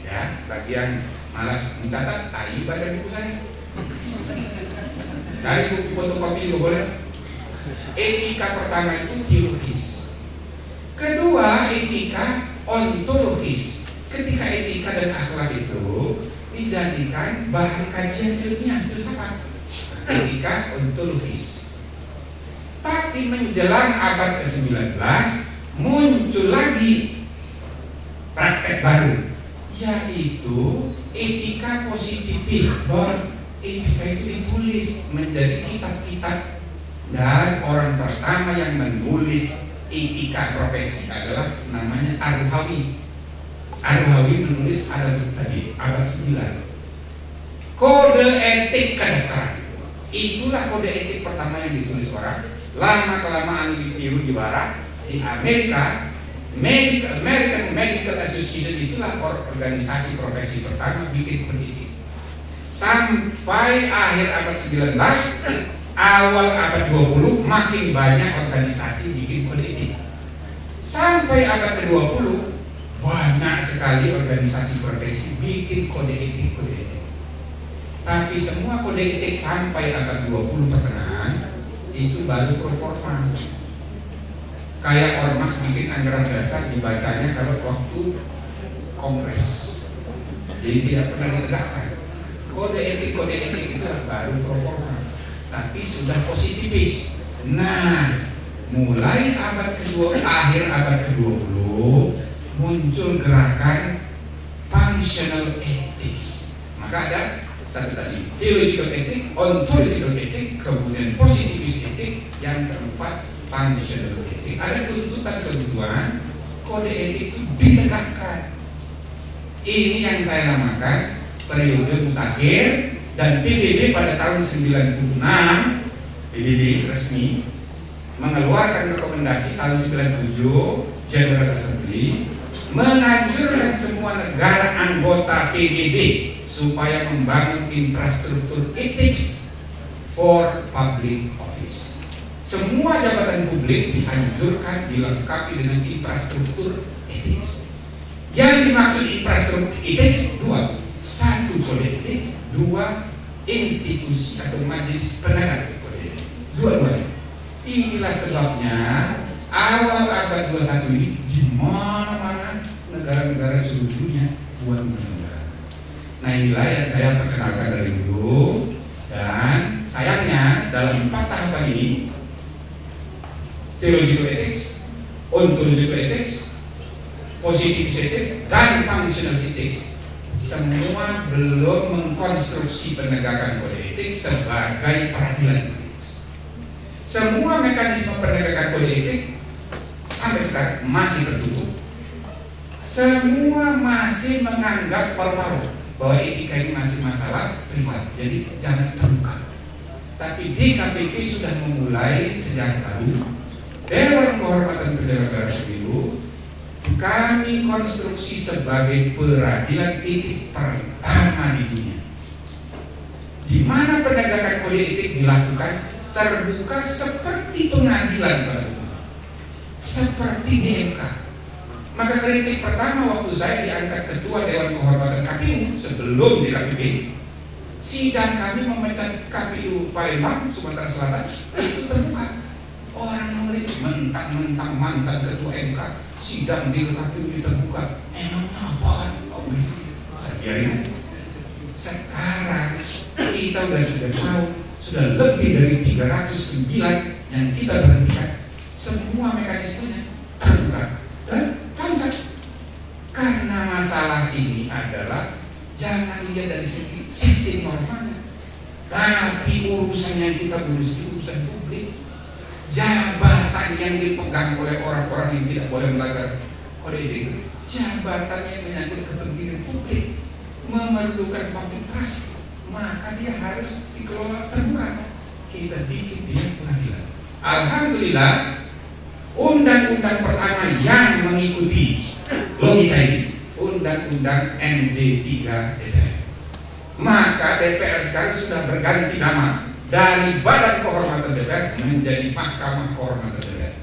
Ya, bagian malas mencatat, ayo baca buku saya. Cari buku fotokopi juga boleh. Etika pertama itu teologis. Kedua, etika ontologis. Ketika etika dan akhlak itu dijadikan bahan kajian ilmiah, filsafat, etika ontologis. Tapi menjelang abad ke-19 muncul lagi praktek baru, yaitu etika positifis. Bahwa etika itu ditulis menjadi kitab-kitab, dan orang pertama yang menulis etika profesi adalah namanya Ar-Ruhawi. Ar-Ruhawi menulis tadi abad 9. Kode etik kedokteran. Itulah kode etik pertama yang ditulis orang. Lama kelamaan ditiru di barat. Di Amerika, American Medical Association itulah organisasi profesi pertama bikin kode etik. Sampai akhir abad 19, awal abad 20 makin banyak organisasi bikin kode etik. Sampai abad ke-20 banyak sekali organisasi profesi bikin kode etik. Tapi semua kode etik sampai abad 20 pertengahan itu baru performa. Kayak ormas bikin anggaran dasar dibacanya kalau waktu kongres, jadi tidak pernah ditegakkan. Kode etik itu baru performa, tapi sudah positifis. Nah, mulai abad kedua, akhir abad ke-20 muncul gerakan functional ethics. Maka ada satu tadi, theological ethics, ontological ethics, kemudian positivist ethics, yang keempat functional ethics. Ada tuntutan kebutuhan kode etik itu ditegakkan. Ini yang saya namakan periode mutakhir, dan PBB pada tahun 96 PBB resmi mengeluarkan rekomendasi tahun 97 General Assembly menganjurkan semua negara anggota PBB supaya membangun infrastruktur ethics for public office. Semua jabatan publik dianjurkan dilengkapi dengan infrastruktur ethics. Yang dimaksud infrastruktur ethics dua: satu, kode etik; dua, institusi atau majelis penegak kode etik. Dua-duanya. Inilah sebabnya awal abad 21 ini di mana-mana negara-negara seluruh dunia buat undang-undang. Nah inilah yang saya perkenalkan dari dulu, dan sayangnya dalam 4 tahapan ini, theological ethics, ontological ethics, positive ethics, dan functional ethics, semua belum mengkonstruksi penegakan kode etik sebagai peradilan etik. Semua mekanisme penegakan kode etik sampai sekarang masih tertutup. Semua masih menganggap paru-paru bahwa etika ini masih masalah privat, jadi jangan terbuka. Tapi di KPP sudah memulai sejak baru Dewan Kehormatan Penyelenggara Pemilu kami konstruksi sebagai peradilan etik pertama di dunia, di mana penegakan kode etik dilakukan terbuka seperti pengadilan pada umumnya, seperti di MK. Maka kritik pertama waktu saya diangkat ketua Dewan Kehormatan KPU sebelum di KPP, sidang kami memecat KPU Palembang, Sumatera Selatan, itu terbuka. Orang mengeritik mentang-mentang mantan ketua MK, sidang di KPU terbuka. Emang apaan? Oh begitu, saya biarin aja. Sekarang kita udah 3 tahun, sudah lebih dari 309 yang kita berhentikan. Semua mekanismenya terbuka dan lancar. Karena masalah ini adalah jangan lihat dari segi sistem normalnya, tapi urusan yang kita urus itu urusan publik. Jabatan yang dipegang oleh orang-orang yang tidak boleh melanggar kode etik, jabatan yang menyangkut kepentingan publik, memerlukan public trust, maka dia harus dikelola terbuka. Kita bikin dia pengadilan. Alhamdulillah, undang-undang pertama yang mengikuti logika ini, undang-undang MD3 DPR. Maka DPR sekarang sudah berganti nama dari Badan Kehormatan DPR menjadi Mahkamah Kehormatan DPR.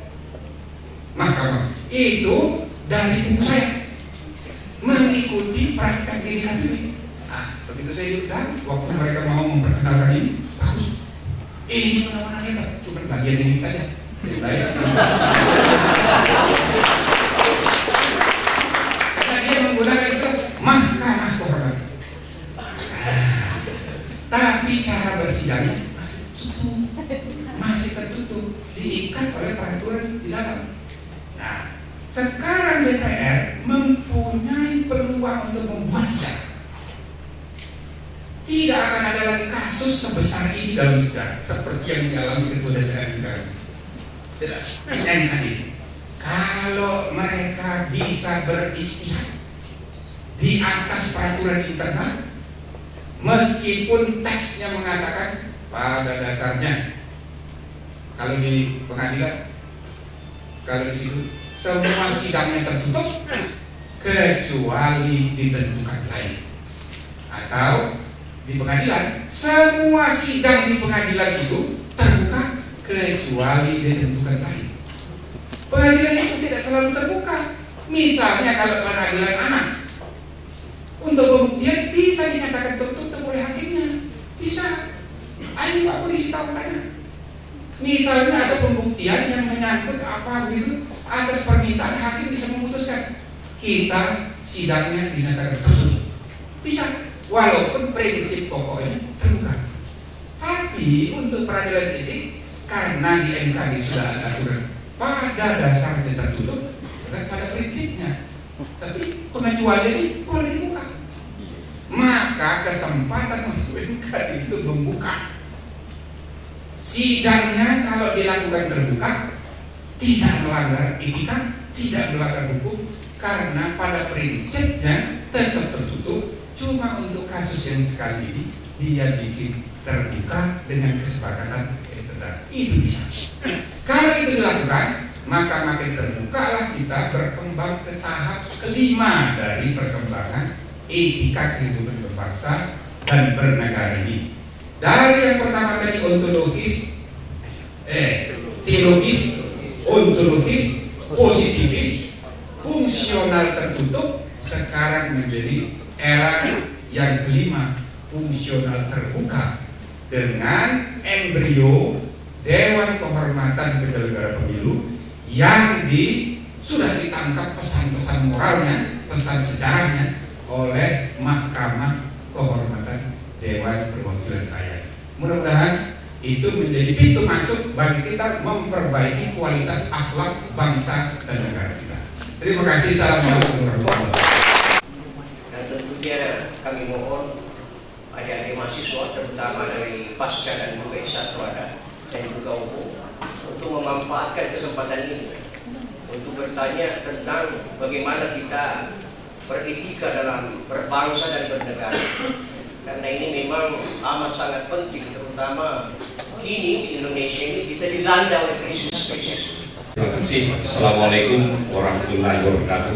Mahkamah itu dari ibu saya mengikuti praktek di KPP. Begitu saya diundang, waktu mereka mau memperkenalkan ini, bagus. Ini undang-undang hebat, cuma bagian ini saja. Yang lain. Karena dia menggunakan istilah Mahkamah Kehormatan. Tapi cara bersidangnya masih tertutup, diikat oleh peraturan di dalam. Nah, sekarang DPR mempunyai peluang untuk membuat sidang. Tidak akan ada lagi kasus sebesar ini dalam sejarah seperti yang dialami ketua DPR sekarang. Tidak, MKD. Kalau mereka bisa beristihad di atas peraturan internal, meskipun teksnya mengatakan pada dasarnya, kalau di pengadilan, kalau di situ semua sidangnya tertutup kecuali ditentukan lain, atau di pengadilan semua sidang di pengadilan itu terbuka kecuali ditentukan lain. Pengadilan itu tidak selalu terbuka. Misalnya kalau pengadilan anak, untuk pembuktian bisa dinyatakan tertutup oleh hakimnya, bisa. Ini Pak Polisi tahu tanya. Misalnya ada pembuktian yang menyangkut apa begitu, atas permintaan hakim bisa memutuskan kita sidangnya dinyatakan tertutup, bisa. Walaupun prinsip pokoknya terbuka. Tapi untuk peradilan etik, karena di MKD sudah ada aturan pada dasarnya tertutup, bukan pada prinsipnya, tapi pengecualian ini boleh dibuka. Maka kesempatan untuk MKD itu membuka sidangnya kalau dilakukan terbuka, tidak melanggar etika, tidak melanggar hukum, karena pada prinsipnya tetap tertutup. Cuma untuk kasus yang sekali ini dia bikin terbuka dengan kesepakatan internal. Itu bisa. Kalau itu dilakukan, maka makin terbukalah kita berkembang ke tahap kelima dari perkembangan etika kehidupan berbangsa dan bernegara ini. Dari yang pertama tadi ontologis, teologis, ontologis, positivis, fungsional tertutup, sekarang menjadi era yang kelima, fungsional terbuka, dengan embrio Dewan Kehormatan Penyelenggara Pemilu yang sudah ditangkap pesan-pesan moralnya pesan sejarahnya oleh Mahkamah Kehormatan Dewan Perwakilan Rakyat. Mudah-mudahan itu menjadi pintu masuk bagi kita memperbaiki kualitas akhlak bangsa dan negara kita. Terima kasih. Assalamualaikum warahmatullahi wabarakatuh. Dan tentunya kami mohon adik-adik mahasiswa, terutama dari pasca dan juga S1 dan juga UU, untuk memanfaatkan kesempatan ini untuk bertanya tentang bagaimana kita beretika dalam berbangsa dan bernegara. Karena ini memang amat sangat penting, terutama kini di Indonesia ini kita dilanda oleh krisis. Terima kasih. Assalamualaikum warahmatullahi wabarakatuh.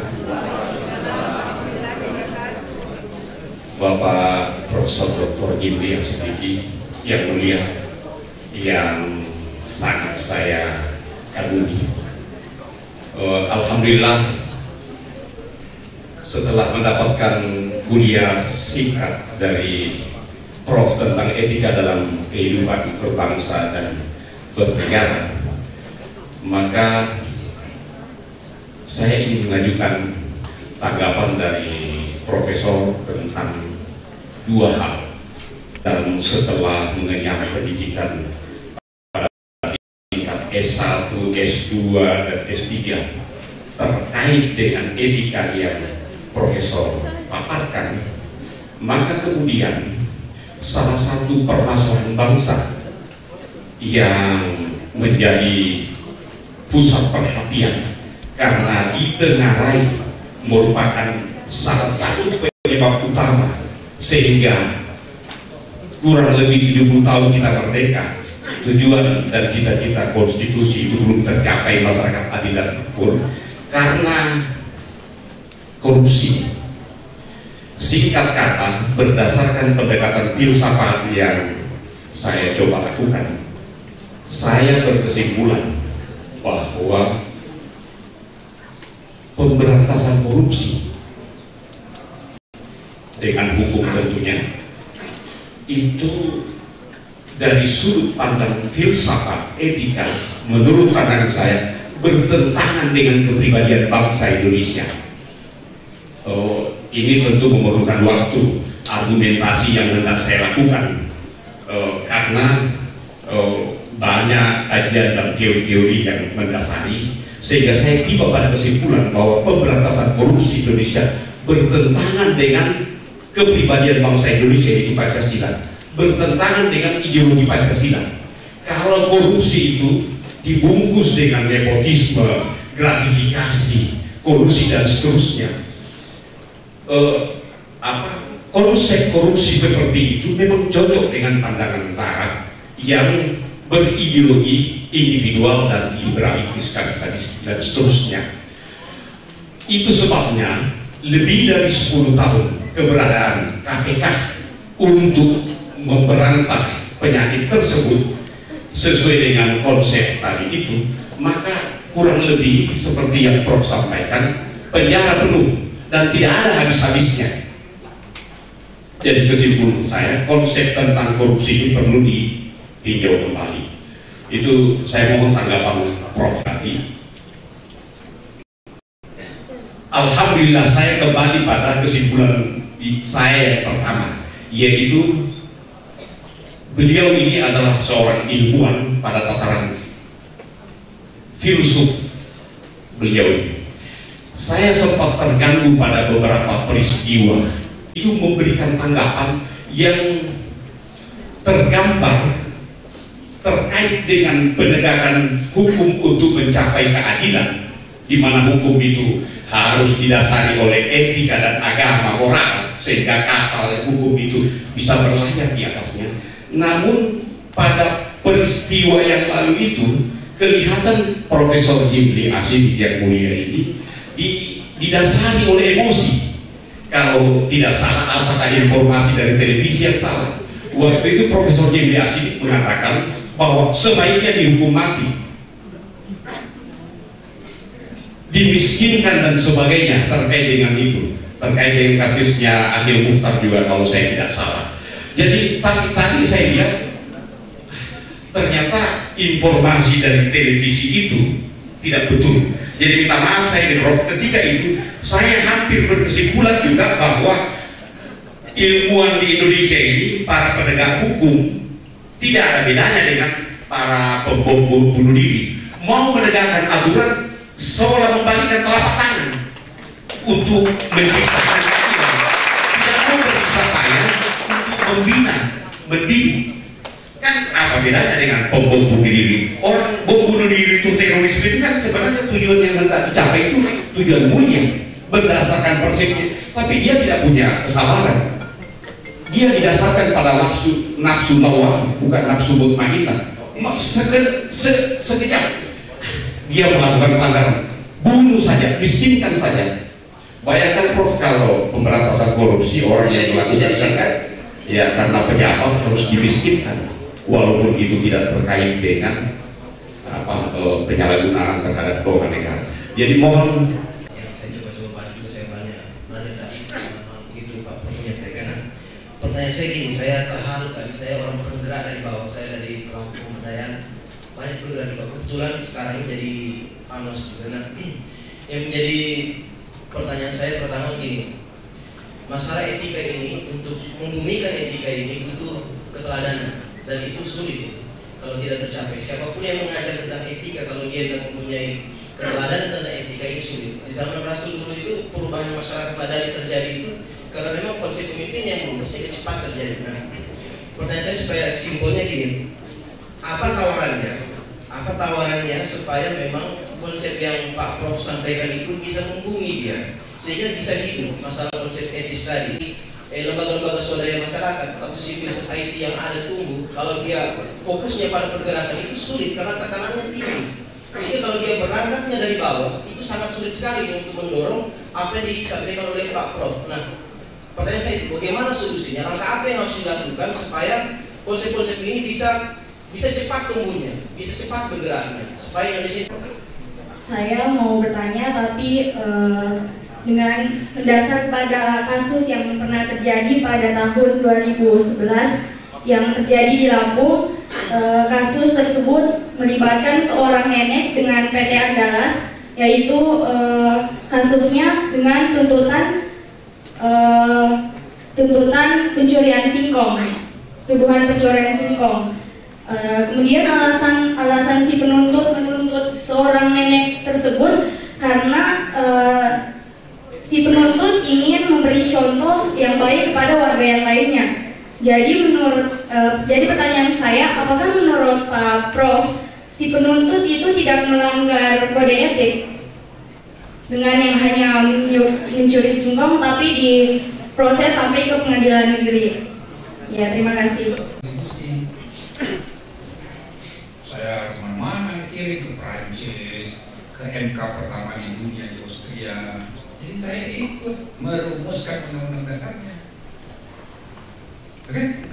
Bapak Profesor Dr. Jimli Asidiki yang mulia, yang sangat saya kagumi. Alhamdulillah, setelah mendapatkan kuliah singkat dari Prof tentang etika dalam kehidupan berbangsa dan bernegara, maka saya ingin mengajukan tanggapan dari Profesor tentang dua hal. Dan setelah mengenyam pendidikan pada tingkat S1, S2, dan S3 terkait dengan etika yang Profesor paparkan, maka kemudian salah satu permasalahan bangsa yang menjadi pusat perhatian karena ditengarai merupakan salah satu penyebab utama sehingga kurang lebih 70 tahun kita merdeka, tujuan dan cita-cita konstitusi itu belum tercapai, masyarakat adil dan makmur, karena korupsi. Singkat kata, berdasarkan pendekatan filsafat yang saya coba lakukan, saya berkesimpulan bahwa pemberantasan korupsi dengan hukum tentunya itu dari sudut pandang filsafat etika, menurut pandangan saya bertentangan dengan kepribadian bangsa Indonesia. Ini tentu memerlukan waktu, argumentasi yang hendak saya lakukan, karena banyak kajian dan teori-teori yang mendasari, sehingga saya tiba pada kesimpulan bahwa pemberantasan korupsi Indonesia bertentangan dengan kepribadian bangsa Indonesia, yaitu Pancasila, bertentangan dengan ideologi Pancasila. Kalau korupsi itu dibungkus dengan nepotisme, gratifikasi, kolusi dan seterusnya, konsep korupsi seperti itu memang cocok dengan pandangan Barat yang berideologi individual dan liberalitis, kapitalis dan seterusnya. Itu sebabnya lebih dari 10 tahun keberadaan KPK untuk memberantas penyakit tersebut sesuai dengan konsep tadi itu, maka kurang lebih seperti yang Prof sampaikan, penjara penuh dan tidak ada habis-habisnya. Jadi kesimpulan saya, konsep tentang korupsi ini perlu ditinjau kembali. Itu saya mohon tanggapan Prof tadi. Alhamdulillah, saya kembali pada kesimpulan saya yang pertama, yaitu beliau ini adalah seorang ilmuwan pada tataran filsuf. Beliau ini, saya sempat terganggu pada beberapa peristiwa itu memberikan tanggapan yang tergambar terkait dengan penegakan hukum untuk mencapai keadilan, di mana hukum itu harus didasari oleh etika dan agama moral, sehingga kata hukum itu bisa berlayar di atasnya. Namun pada peristiwa yang lalu itu kelihatan Profesor Jimli Asidiki yang mulia ini didasari oleh emosi. Kalau tidak salah, apakah informasi dari televisi yang salah? Waktu itu Profesor Jimli Asidiki mengatakan bahwa sebaiknya dihukum mati, dimiskinkan dan sebagainya terkait dengan itu, terkait dengan kasusnya Adil Mukhtar juga kalau saya tidak salah. Jadi tadi saya lihat ternyata informasi dari televisi itu tidak betul. Jadi minta maaf saya di Prof. Ketika itu saya hampir berkesimpulan juga bahwa ilmuwan di Indonesia ini, para penegak hukum, tidak ada bedanya dengan para pembom bunuh diri. Mau menegakkan aturan seolah membalikkan telapak tangan untuk menciptakan keadilan. Tidak mau bersusah payah untuk membina, mendidik. Kan apa bedanya dengan pembom bunuh diri? Orang bom bunuh diri itu terorisme itu kan sebenarnya tujuan yang hendak dicapai itu tujuan mulia berdasarkan persepsi, tapi dia tidak punya kesabaran. Dia didasarkan pada nafsu lawam, bukan nafsu mutmainnah. Sekejap dia melakukan pelanggaran, bunuh saja, miskinkan saja. Bayangkan Prof, kalau pemberantasan korupsi orang yang melakukan ya karena pejabat harus dimiskinkan, walaupun itu tidak terkait dengan penyalahgunaan terhadap keuangan negara. Jadi mohon. Saya coba bahas juga, saya belajar tadi itu Pak Prof menyampaikan. Pertanyaan saya gini, saya terharu tadi, saya orang bergerak dari bawah, saya dari kelompok pemberdayaan banyak bergerak dari bawah. Kebetulan sekarang ini jadi panos juga. Nah, yang menjadi pertanyaan saya pertama gini, masalah etika ini, untuk membumikan etika ini butuh keteladanan dan itu sulit kalau tidak tercapai. Siapapun yang mengajar tentang etika kalau dia tidak mempunyai keteladanan tentang etika ini sulit. Di zaman Rasul dulu itu perubahan masyarakat Madani terjadi itu karena memang konsep pemimpin yang berubah sehingga cepat terjadi. Nah, pertanyaan saya supaya simpelnya gini, apa tawarannya? Apa tawarannya supaya memang konsep yang Pak Prof sampaikan itu bisa membumi dia, sehingga bisa hidup masalah konsep etis tadi. Lembaga-lembaga swadaya masyarakat atau civil society yang ada tumbuh, kalau dia fokusnya pada pergerakan itu sulit karena tekanannya tinggi. Sehingga kalau dia berangkatnya dari bawah itu sangat sulit sekali untuk mendorong apa yang disampaikan oleh Pak Prof. Nah, pertanyaan saya itu, bagaimana solusinya? Langkah apa yang harus dilakukan supaya konsep-konsep ini bisa cepat tumbuhnya, bisa cepat bergeraknya, supaya Indonesia. Saya mau bertanya, tapi dengan mendasar pada kasus yang pernah terjadi pada tahun 2011 yang terjadi di Lampung. Kasus tersebut melibatkan seorang nenek dengan PT Andalas, yaitu kasusnya dengan tuntutan pencurian singkong, tuduhan pencurian singkong. Kemudian alasan si penuntut menuntut seorang nenek tersebut karena si penuntut ingin memberi contoh yang baik kepada warga yang lainnya. Jadi jadi pertanyaan saya, apakah menurut Pak Prof si penuntut itu tidak melanggar kode etik dengan yang hanya mencuri singkong tapi diproses sampai ke pengadilan negeri? Ya, terima kasih. Saya kemana-mana dikirim ke Prancis, ke MK pertama di dunia di Austria. Jadi saya ikut merumuskan undang-undang dasarnya. Oke?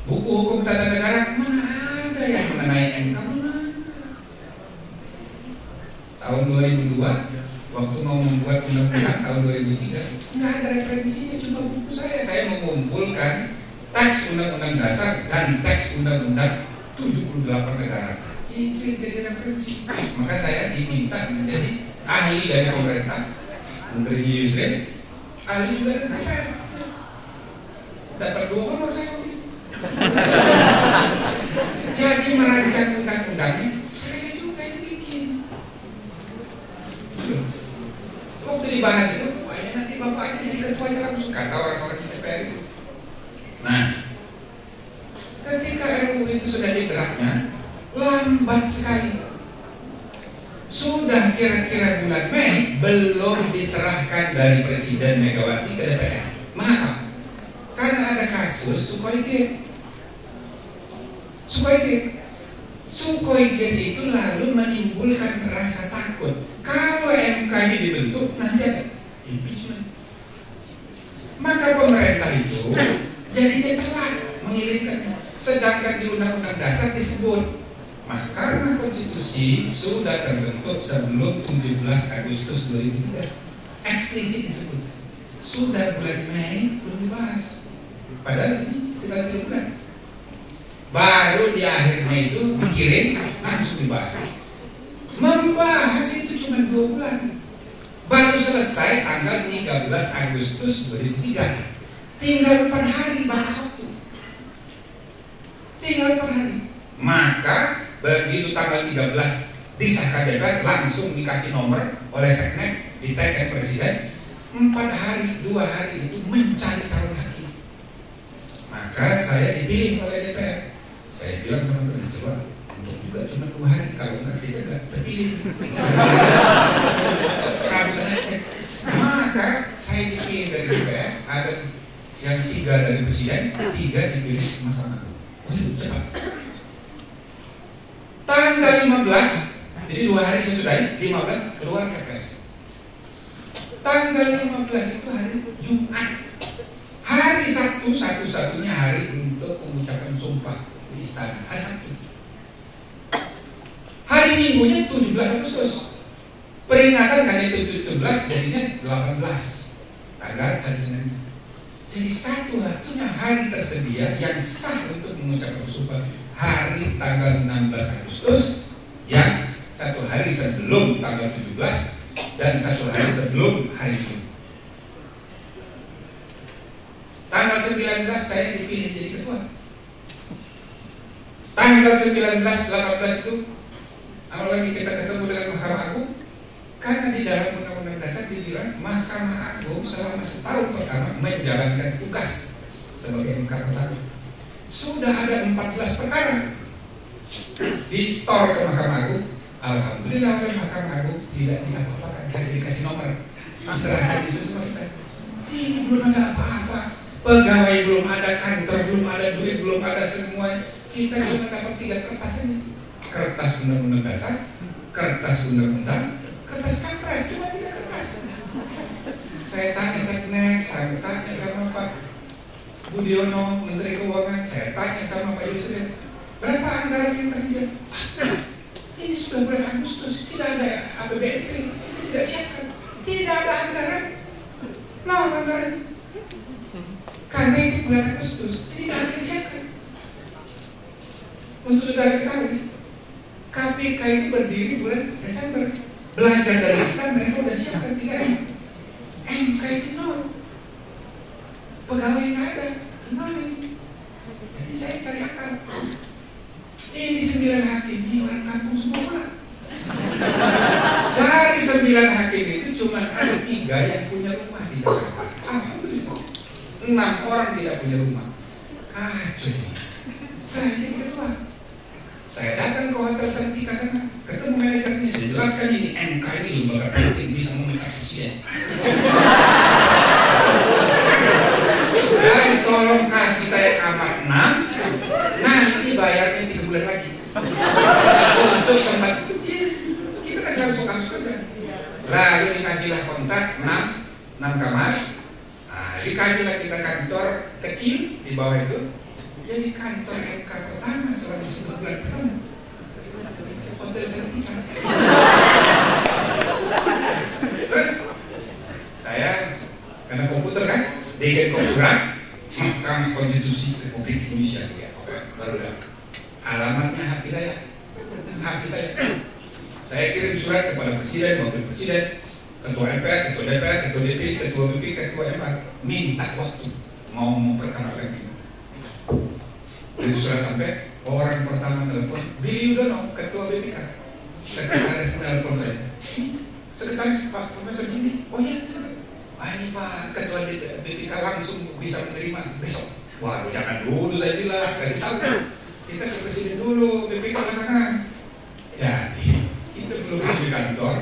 Buku hukum tata negara mana ada yang mengenai MK, mana? Tahun 2002 waktu mau membuat undang-undang tahun 2003 nggak ada referensinya, cuma buku saya mengumpulkan teks undang-undang dasar dan teks undang-undang 78 negara. Itu yang jadi referensi. Maka saya diminta menjadi ahli dari pemerintah, Menteri Yusril, ahli juga dari DPR. Dapat 2 honor saya waktu itu. Jadi merancang undang-undangnya saya juga yang bikin. Waktu dibahas itu, nanti bapaknya jadi ketuanya langsung, kata orang-orang di DPR itu. Nah, ketika RUU itu sudah digeraknya, lambat sekali. Sudah kira-kira bulan Mei belum diserahkan dari Presiden Megawati ke DPR. Mengapa? Karena ada kasus Sukhoi Gate. Sukhoi Gate itu lalu menimbulkan rasa takut. Kalau MK ini dibentuk nanti ada impeachment. Maka pemerintah itu jadinya telat mengirimkannya. Sedangkan di Undang-Undang Dasar disebut Mahkamah Konstitusi sudah terbentuk sebelum 17 Agustus 2003. Eksplisit disebut. Sudah bulan Mei belum dibahas. Padahal ini tinggal 3 bulan. Baru di akhir Mei itu dikirim langsung dibahas. Membahas itu cuma 2 bulan. Baru selesai tanggal 13 Agustus 2003. Tinggal 4 hari batas waktu. Tinggal 4 hari. Maka begitu tanggal 13 disahkan DPR, langsung dikasih nomor oleh Seknek, diteken Presiden. 4 hari, 2 hari itu mencari calon hakim. Maka saya dipilih oleh DPR. Saya bilang sama teman, coba untuk juga cuma 2 hari, kalau enggak kita enggak terpilih. Maka saya dipilih dari DPR, ada yang 3 dari Presiden, 3 dipilih Mahkamah Agung. Cepat. Tanggal 15, jadi 2 hari sesudah 15 keluar Kepres. Tanggal 15 itu hari Jumat. Hari Sabtu satu-satunya hari untuk pengucapan sumpah di istana. Hari Sabtu. Hari Minggunya 17 Agustus. Peringatan kan itu 17 jadinya 18. Tanggal hari Senin. Jadi satu-satunya hari tersedia yang sah untuk mengucapkan sumpah hari tanggal 16 Agustus, yang 1 hari sebelum tanggal 17 dan 1 hari sebelum hari itu. Tanggal 19 saya dipilih jadi ketua. Tanggal 19, 18 itu apalagi kita ketemu dengan Mahkamah Agung, karena di dalam Undang-Undang Dasar dibilang Mahkamah Agung selama setahun pertama menjalankan tugas sebagai MK pertama. Sudah ada 14 perkara di store ke Mahkamah Agung. Alhamdulillah oleh Mahkamah Agung tidak diapa-apakan, dia dikasih nomor, diserahkan di semua kita. Ini belum ada apa-apa, pegawai belum ada, kantor belum ada, duit belum ada, semua kita cuma dapat 3 kertas aja. Kertas Undang-Undang Dasar, kertas Undang-Undang, kertas Kepres, cuma 3 kertas. Saya tanya Seknek, saya tanya sama Pak Budiono, Menteri Keuangan, saya tanya sama Pak Yusril, berapa anggaran yang tersedia? Ini sudah bulan Agustus, tidak ada APBNP, kita tidak siapkan, tidak ada anggaran. Anggaran. Karena itu bulan Agustus, tidak ada disiapkan. Untuk saudara ketahui, KPK itu berdiri bulan Desember. Belajar dari kita, mereka sudah siapkan 3M. MK itu 0. Pegawai nggak ada, gimana ini? Jadi saya cari akal. Ini 9 hakim, ini orang kampung semua pula. Dari 9 hakim itu cuma ada 3 yang punya rumah di Jakarta. Alhamdulillah. 6 orang tidak punya rumah. Kacau ini. Saya yang kedua. Saya datang ke Hotel Santika sana, ketemu manajernya, saya jelaskan ini MK ini lembaga penting bisa memecat presiden. Jadi tolong kasih saya kamar 6, nanti bayarnya 3 bulan lagi. Untuk tempat kita kan langsung aja. Lalu dikasihlah kontrak 6 kamar. Nah, dikasihlah kita kantor kecil di bawah itu. Jadi kantor MK pertama selama 1 bulan pertama. Hotel Santika. Terus saya karena komputer kan, bikin surat Mahkamah Konstitusi Republik Indonesia. Baru dah. Alamatnya hak saya. Saya kirim surat kepada Presiden, Wakil Presiden, Ketua MPR, Ketua DPR, Ketua DPI, Ketua BP, Ketua MPR, minta waktu mau memperkenalkan kita. Jadi surat sampai orang pertama telepon, Billy Yudono, Ketua BPK. Sekretaris telepon saya. Sekretaris Pak Profesor Jimmy. Oh iya, ini Pak Ketua BPK langsung bisa menerima besok. Wah, jangan dulu saya bilang, kasih tahu. Kita ke Presiden dulu, BPK belakangan. Jadi kita belum di kantor,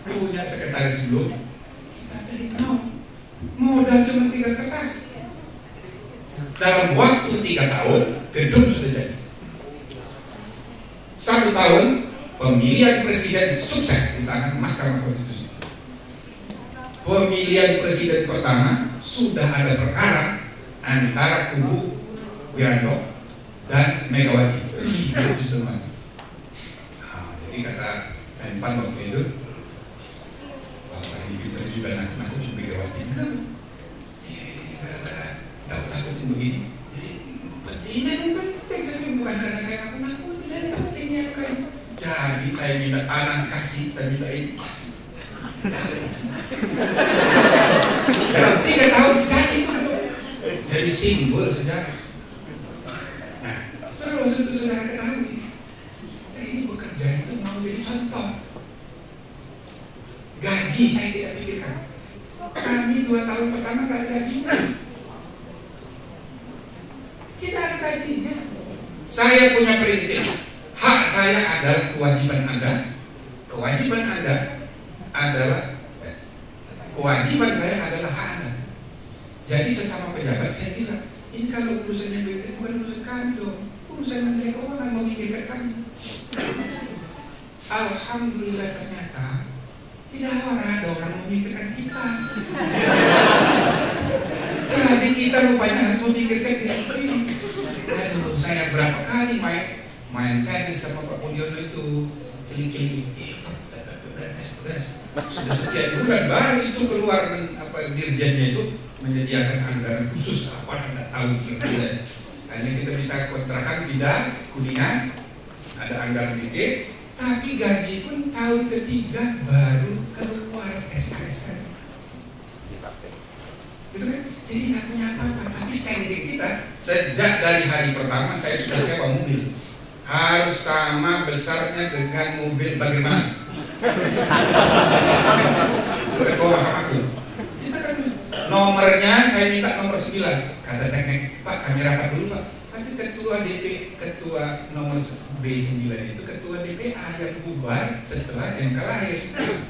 punya sekretaris belum. Kita dari nol, modal cuma 3 kertas. Dalam waktu 3 tahun, gedung sudah jadi. 1 tahun, pemilihan presiden sukses di tangan Mahkamah Konstitusi. Pemilihan presiden pertama sudah ada perkara antara kubu Wiranto dan Megawati. Itu semuanya. Nah, jadi kata Menpan waktu itu, Bapak Ibu juga nakut-nakut Megawati. Takut-takutin begini. Jadi ini penting, saya bukan karena saya nakut-nakut, ini pentingnya kan. Jadi gaji, saya minta tanah kasih, saya minta ini kasih. Dalam 3 tahun jadi simbol sejarah. Nah, terus untuk saudara ketahui, kita ini bekerja itu mau jadi contoh. Gaji saya tidak pikirkan. Kami 2 tahun pertama tidak ada gajinya. Tidak ada gajinya. Saya punya prinsip, hak saya adalah kewajiban Anda. Kewajiban Anda adalah kewajiban saya adalah hak Anda. Jadi sesama pejabat saya bilang, ini kalau urusannya BPN bukan urusan kami dong, urusan Menteri Keuangan memikirkan kami. Alhamdulillah ternyata tidak ada orang memikirkan kita. Jadi kita rupanya harus memikirkan diri sendiri. Aduh, saya berapa kali main tenis sama Pak Mulyono itu keliling-keliling. Sudah sekian bulan baru itu keluar dirjennya itu menyediakan anggaran khusus apa tidak tahu kira-kira. Hanya kita bisa kontrakan pindah Kuningan, ada anggaran dikit, tapi gaji pun tahun ketiga baru keluar SKS. Gitu kan? Jadi nggak punya apa-apa. Tapi standing kita sejak dari hari pertama saya sudah sewa mobil, harus sama besarnya dengan mobil bagaimana? Ketua Mahkamah. Kita kan nomornya saya minta nomor 9. Kata seknek, Pak kami rapat dulu Pak. Tapi ketua nomor B9 itu ketua DPA yang bubar setelah MK lahir.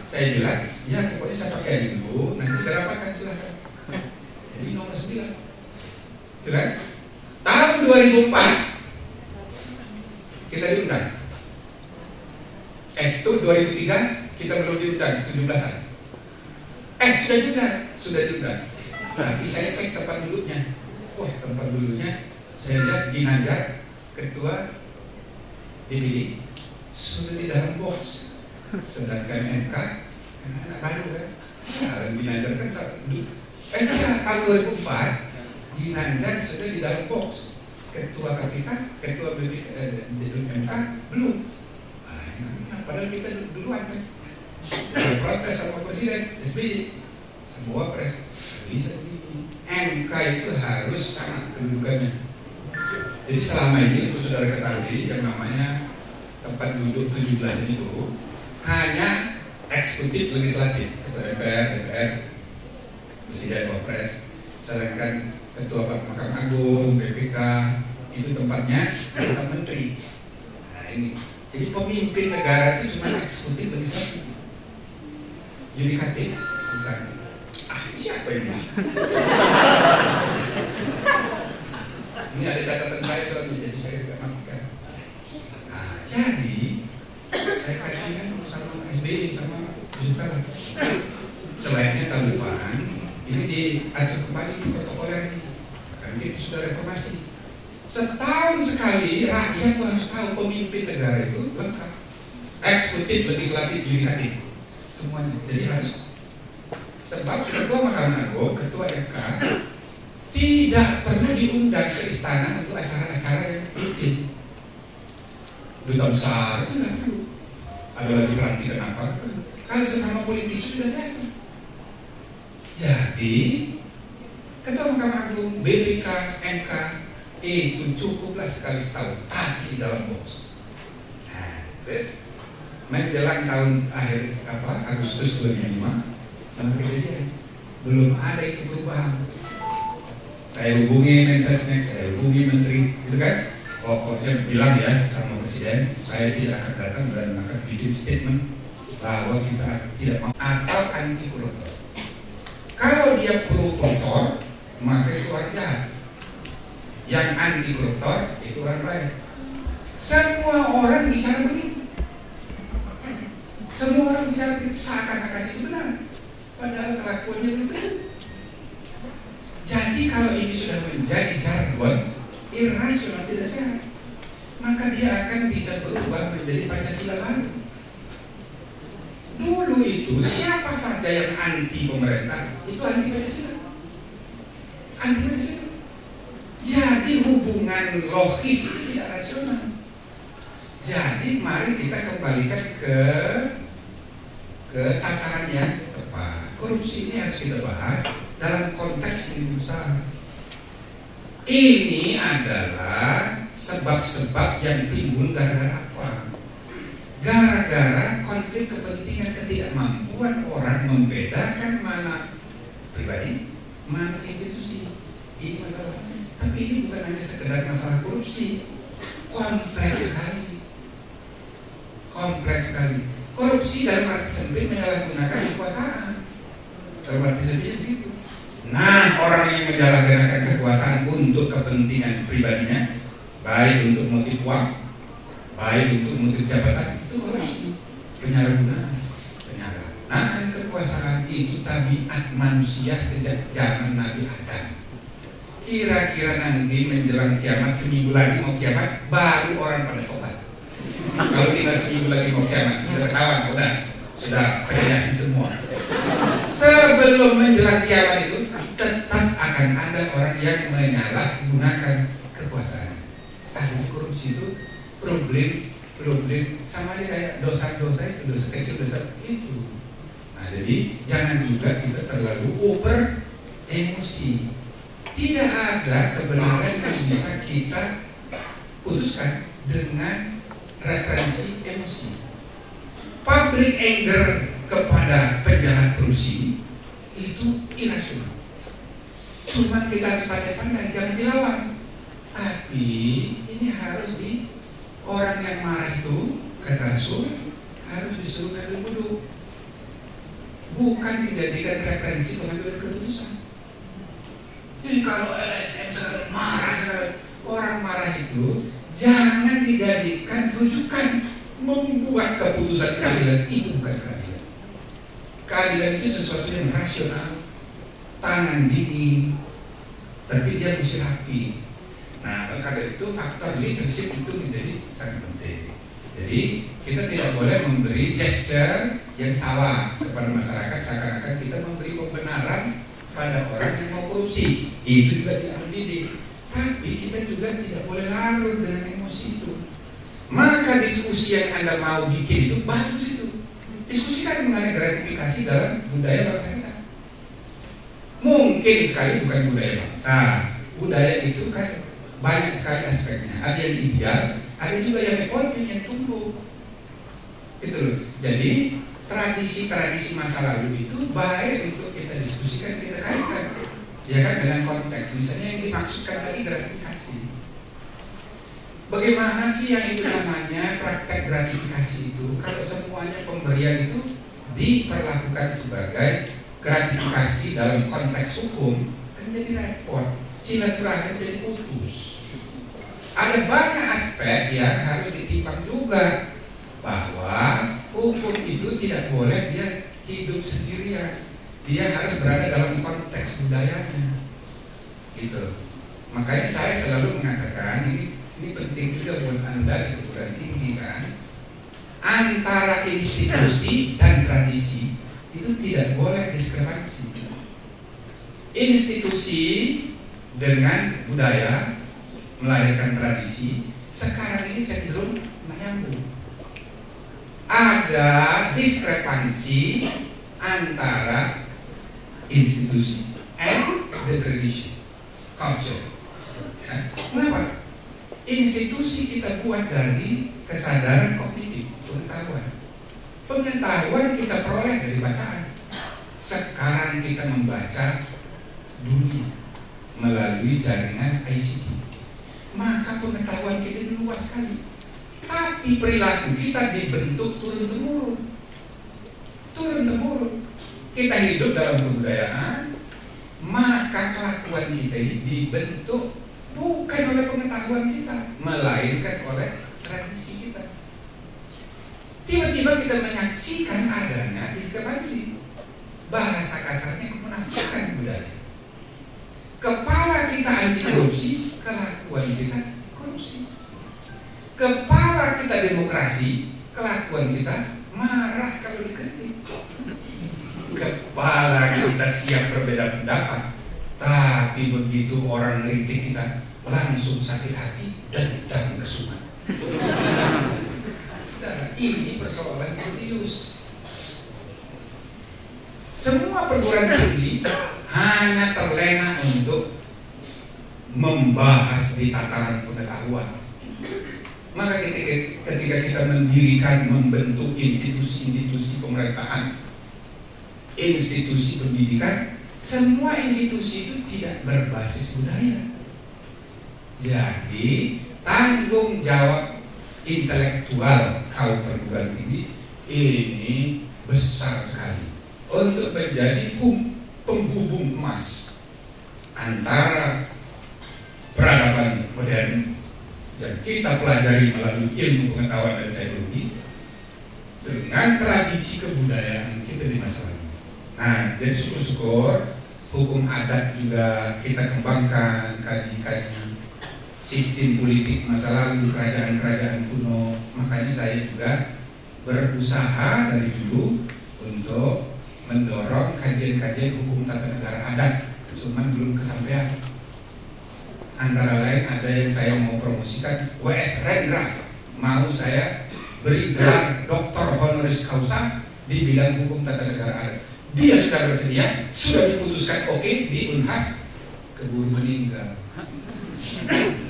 Saya bilang, ya pokoknya saya pakai dulu, nanti dirapatkan silakan. Jadi nomor 9. Itu kan? Tahun 2004 kita diundang. Itu 2003 kita belum diundang, 17-an. Sudah diundang. Tapi saya cek tempat duduknya. Wah, tempat duduknya saya lihat Ginanjar, ketua DPD, sudah di dalam box. Sedangkan MK, karena anak baru kan. Nah, Ginanjar kan duduk. Tahun 2004 Ginanjar sudah di dalam box. Ketua KPK, ketua MK belum. Padahal kita duluan kan. Protes sama Presiden SBY, semua pres bisa begini. MK itu harus sama kedudukannya. Jadi selama ini itu saudara ketahui yang namanya tempat duduk 17 itu hanya eksekutif legislatif, ketua DPR, Presiden Wapres, sedangkan ketua Mahkamah Agung, BPK itu tempatnya tempat menteri. Nah ini, jadi pemimpin negara itu cuma eksekutif legislatif. Yudikatif bukan. Siapa ini? Ini ada catatan saya soalnya, jadi saya juga matikan. Nah, jadi saya kasihkan sama SBY sama Yusuf Kala. Selainnya tahun depan ini diatur kembali di protokoler ini. Karena itu sudah reformasi. Setahun sekali rakyat harus tahu pemimpin negara itu lengkap. Eksekutif, legislatif, yudikatif, semuanya. Jadi harus. Sebab ketua Mahkamah Agung, ketua MK tidak perlu diundang ke istana untuk acara-acara yang rutin. Duta besar itu tidak perlu. Ada lagi pelantikan apa? Kalau sesama politisi sudah biasa. Jadi ketua Mahkamah Agung, BPK, MK itu cukuplah sekali setahun, tapi di dalam box. Nah, terus menjelang tahun akhir Agustus 2005. Dan kejadian belum ada itu perubahan. Saya hubungi Mensesnek, saya hubungi Menteri, itu kan pokoknya bilang ya sama Presiden, saya tidak akan datang dan akan bikin statement bahwa kita tidak mau atau anti koruptor. Kalau dia pro koruptor, maka itu orang jahat. Yang anti koruptor itu orang baik. Semua orang bicara begitu. Semua orang bicara begitu seakan-akan itu benar. Padahal kelakuannya belum tentu. Jadi kalau ini sudah menjadi jargon irasional tidak sehat, maka dia akan bisa berubah menjadi Pancasila baru. Dulu itu siapa saja yang anti pemerintah itu anti Pancasila. Anti Pancasila. Jadi hubungan logis itu tidak rasional. Jadi mari kita kembalikan ke tataran yang tepat. Korupsi ini harus kita bahas dalam konteks ini usaha. Ini adalah sebab-sebab yang timbul gara-gara apa? Gara-gara konflik kepentingan, ketidakmampuan orang membedakan mana pribadi, mana institusi. Ini masalah. Tapi ini bukan hanya sekedar masalah korupsi, kompleks sekali. Kompleks sekali. Korupsi dalam arti sempit menyalahgunakan kekuasaan. Dalam arti sempit begitu. Nah, orang yang menyalahgunakan kekuasaan untuk kepentingan pribadinya, baik untuk motif uang, baik untuk motif jabatan, itu korupsi. Penyalahgunaan kekuasaan itu tabiat manusia sejak zaman Nabi Adam. Kira-kira nanti menjelang kiamat, seminggu lagi mau kiamat, baru orang pada tobat. Kalau tinggal seminggu lagi mau kiamat, udah ketahuan, sudah penyasin semua. Sebelum menjelang kiamat itu tetap akan ada orang yang menyalahgunakan kekuasaan. Ada korupsi itu problem sama aja kayak dosa-dosa itu, dosa kecil, dosa itu. Nah, jadi jangan juga kita terlalu over emosi. Tidak ada kebenaran yang bisa kita putuskan dengan referensi emosi. Public anger kepada penjahat korupsi itu irasional. Cuma kita harus pandai-pandai, jangan dilawan. Tapi ini harus orang yang marah itu, kata Rasul, harus disuruh ngambil wudu, bukan dijadikan referensi pengambilan keputusan. Jadi kalau LSM sekarang marah sekali, orang marah itu jangan dijadikan rujukan membuat keputusan keadilan. Itu bukan keadilan. Keadilan itu sesuatu yang rasional, tangan dingin, tapi dia mesti rapi. Nah, karena itu faktor leadership itu menjadi sangat penting. Jadi kita tidak boleh memberi gesture yang salah kepada masyarakat seakan-akan kita memberi pembenaran pada orang yang mau korupsi. Itu juga tidak mendidik. Tapi kita juga tidak boleh larut dengan emosi itu. Maka diskusi yang Anda mau bikin itu bagus itu. Diskusikan mengenai gratifikasi dalam budaya bangsa kita. Mungkin sekali bukan budaya bangsa. Budaya itu kan banyak sekali aspeknya. Ada yang ideal, ada juga yang evolving, yang tumbuh. Itu loh. Jadi tradisi-tradisi masa lalu itu baik untuk kita diskusikan, kita kaitkan, ya kan, dengan konteks. Misalnya yang dimaksudkan tadi gratifikasi. Bagaimana sih yang itu namanya praktek gratifikasi itu? Kalau semuanya pemberian itu diperlakukan sebagai gratifikasi dalam konteks hukum, kan jadi repot. Silaturahim jadi putus. Ada banyak aspek yang harus ditimbang juga, bahwa hukum itu tidak boleh dia hidup sendirian. Dia harus berada dalam konteks budayanya. Gitu. Makanya saya selalu mengatakan ini penting juga buat Anda di perguruan tinggi kan. Antara institusi dan tradisi itu tidak boleh diskrepansi. Institusi dengan budaya melahirkan tradisi, sekarang ini cenderung menyambung. Ada diskrepansi antara institusi and the tradition, culture. Ya. Kenapa? Institusi kita buat dari kesadaran kognitif, pengetahuan. Pengetahuan kita peroleh dari bacaan. Sekarang kita membaca dunia melalui jaringan ICT. Maka pengetahuan kita luas sekali. Tapi perilaku kita dibentuk turun-temurun. Turun-temurun. Kita hidup dalam kebudayaan, maka kelakuan kita ini dibentuk bukan oleh pengetahuan kita, melainkan oleh tradisi kita. Tiba-tiba kita menyaksikan adanya diskrepansi. Bahasa kasarnya kemunafikan budaya. Kepala kita anti korupsi, kelakuan kita korupsi. Kepala kita demokrasi, kelakuan kita marah kalau dikritik. Kepala kita siap berbeda pendapat, tapi begitu orang kritik kita langsung sakit hati dan datang ke sungai. ini persoalan serius. Semua perguruan tinggi hanya terlena untuk membahas di tataran pengetahuan. Maka ketika kita mendirikan, membentuk institusi-institusi pemerintahan, institusi pendidikan, semua institusi itu tidak berbasis budaya. Jadi tanggung jawab intelektual kaum perguruan tinggi ini besar sekali untuk menjadi penghubung emas antara peradaban modern yang kita pelajari melalui ilmu pengetahuan dan teknologi dengan tradisi kebudayaan kita di masa lalu. Nah, jadi syukur-syukur hukum adat juga kita kembangkan, kaji-kaji sistem politik masa lalu, kerajaan-kerajaan kuno. Makanya saya juga berusaha dari dulu untuk mendorong kajian-kajian hukum tata negara adat, cuman belum kesampaian. Antara lain ada yang saya mau promosikan, W.S. Rendra mau saya beri gelar doktor honoris causa di bidang hukum tata negara adat. Dia sudah bersedia, sudah diputuskan oke di Unhas, keburu meninggal.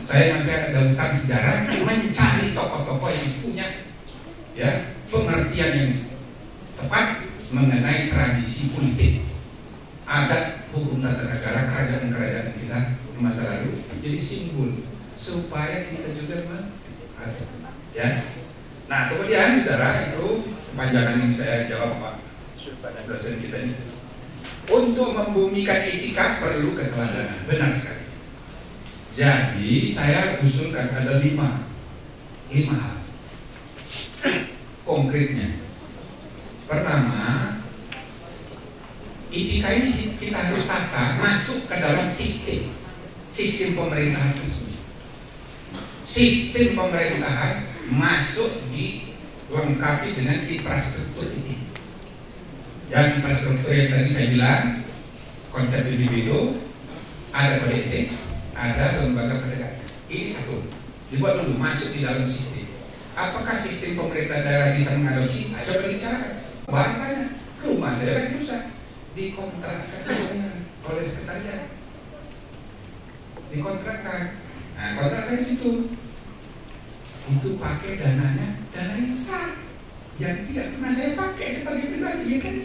Saya masih ada hutang sejarah mencari tokoh-tokoh yang punya ya pengertian yang tepat mengenai tradisi politik, adat, hukum tata negara, kerajaan-kerajaan kita di masa lalu, jadi simbol supaya kita juga ya. Nah, kemudian saudara, itu kepanjangan yang saya jawab Pak dosen kita ini. Untuk membumikan etika perlu keteladanan, benar sekali. Jadi saya usulkan ada lima hal konkretnya. Pertama, etika ini kita harus tata masuk ke dalam sistem pemerintahan tersebut. Sistem pemerintahan masuk dilengkapi dengan infrastruktur ini. Yang infrastruktur yang tadi saya bilang, konsep PBB itu ada kode etik, ada lembaga pendekatan. Ini satu, dibuat dulu masuk di dalam sistem. Apakah sistem pemerintah daerah bisa mengadopsi? Coba dibicarakan. Banyak rumah saya lagi rusak, dikontrakkan oleh sekretariat, dikontrakkan. Nah, kontrak saya di situ. Itu pakai dana yang besar yang tidak pernah saya pakai sebagai pribadi, ya kan?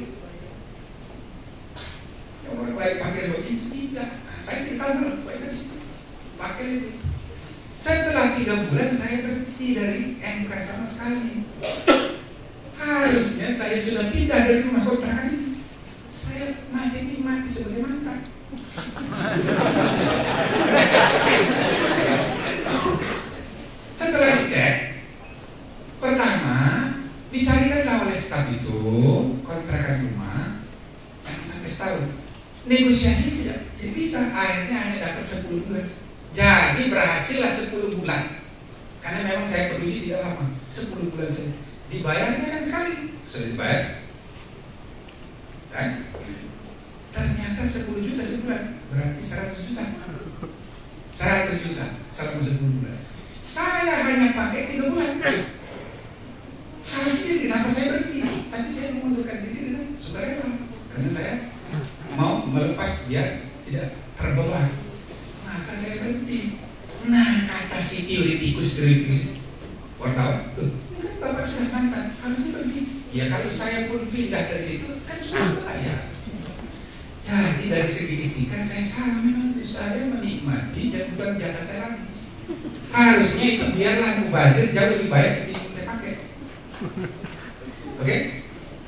Yang orang lain pakai begitu tidak. Nah, saya tidak tahu baik dari situ. Pakai itu. Setelah 3 bulan saya berhenti dari MK sama sekali. Harusnya saya sudah pindah dari rumah kontrakan ini. Saya masih nikmati sebagai mantan. Setelah dicek, pertama dicarikanlah oleh staf itu kontrakan rumah yang sampai setahun. Negosiasi tidak bisa, akhirnya hanya dapat 10 bulan. Jadi berhasillah 10 bulan. Karena memang saya peduli tidak lama, 10 bulan saja. Dibayarnya kan sekali, sudah dibayar. Dan ternyata 10 juta sebulan, berarti 100 juta. 100 juta selama 10 bulan. Saya hanya pakai 3 bulan. Salah sendiri, kenapa saya berhenti? Tapi saya mengundurkan diri dengan sukarela, karena saya mau melepas biar tidak terbeban. Maka saya berhenti. Nah, kata si teoretikus wartawan, ini kan Bapak sudah mantan, harusnya berhenti. Ya kalau saya pun pindah dari situ, kan sudah bahaya. Jadi dari segi etika saya salah, memang itu saya menikmati dan bukan jatah saya lagi. Harusnya itu biarlah mubazir jauh lebih baik ketimbang saya pakai. Oke?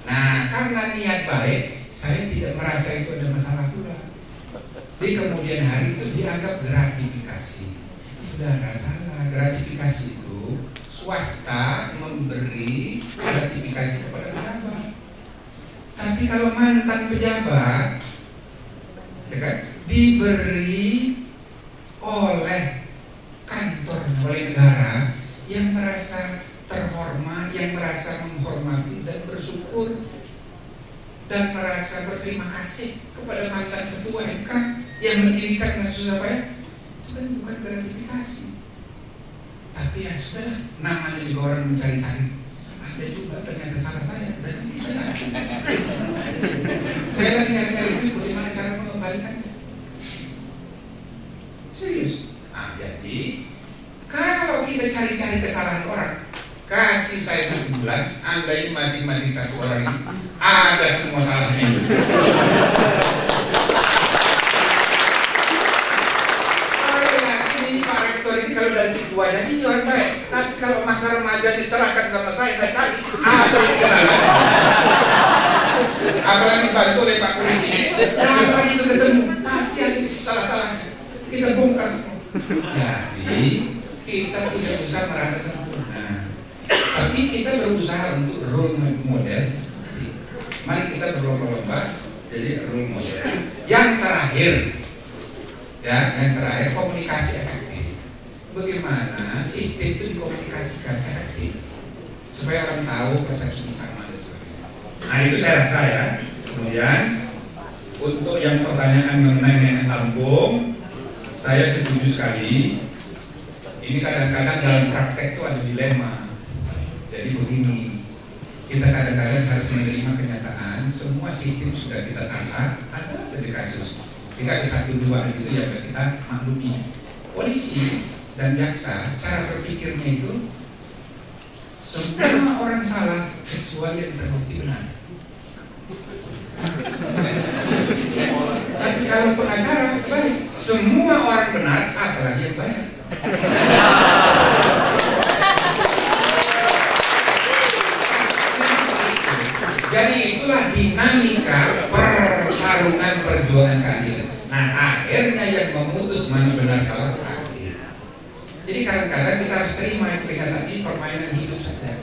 Nah, karena niat baik, saya tidak merasa itu ada masalah pula. Di kemudian hari itu dianggap gratifikasi. Sudah nggak salah, gratifikasi itu swasta memberi gratifikasi kepada pejabat. Tapi kalau mantan pejabat, ya kan, diberi oleh kantor, oleh negara yang merasa terhormat, yang merasa menghormati dan bersyukur dan merasa berterima kasih kepada mantan ketua MK yang mendirikan dengan susah payah. Itu kan bukan gratifikasi. Tapi ya sudahlah, namanya juga orang mencari-cari. ada juga ternyata salah saya. Dan saya lagi nyari-nyari bagaimana cara mengembalikannya. Serius. Nah, jadi kalau kita cari-cari kesalahan orang, kasih saya 1 bulan, Anda ini masing-masing satu orang ini ada semua salahnya. Saya yakin ini Pak Rektor ini kalau dari situ aja ini orang baik, tapi kalau masa remaja diserahkan sama saya cari ada yang kesalahan. Apalagi dibantu oleh Pak Polisi. Kapan itu ketemu pasti ada salah-salahnya. Kita bongkar semua. Jadi kita tidak usah merasa sempurna, tapi kita berusaha untuk role model. Mari kita berlomba-lomba jadi role model. Yang terakhir, yang terakhir komunikasi efektif. Bagaimana sistem itu dikomunikasikan efektif supaya orang tahu persepsi sama dan sebagainya. Nah itu saya rasa ya. Kemudian untuk yang pertanyaan mengenai nenek kampung, saya setuju sekali. Ini kadang-kadang dalam praktek itu ada dilema. Jadi begini, kita kadang-kadang harus menerima kenyataan semua sistem sudah kita tata, ada saja kasus. Tidak ada 1, 2 gitu ya kita maklumi. Polisi dan jaksa cara berpikirnya itu semua orang salah kecuali yang terbukti benar. Tapi kalau pengacara balik, semua orang benar, apalagi yang banyak. Jadi itulah dinamika pertarungan perjuangan keadilan. Nah akhirnya yang memutus mana benar salah hakim. Jadi kadang-kadang kita harus terima itu tadi permainan hidup saja.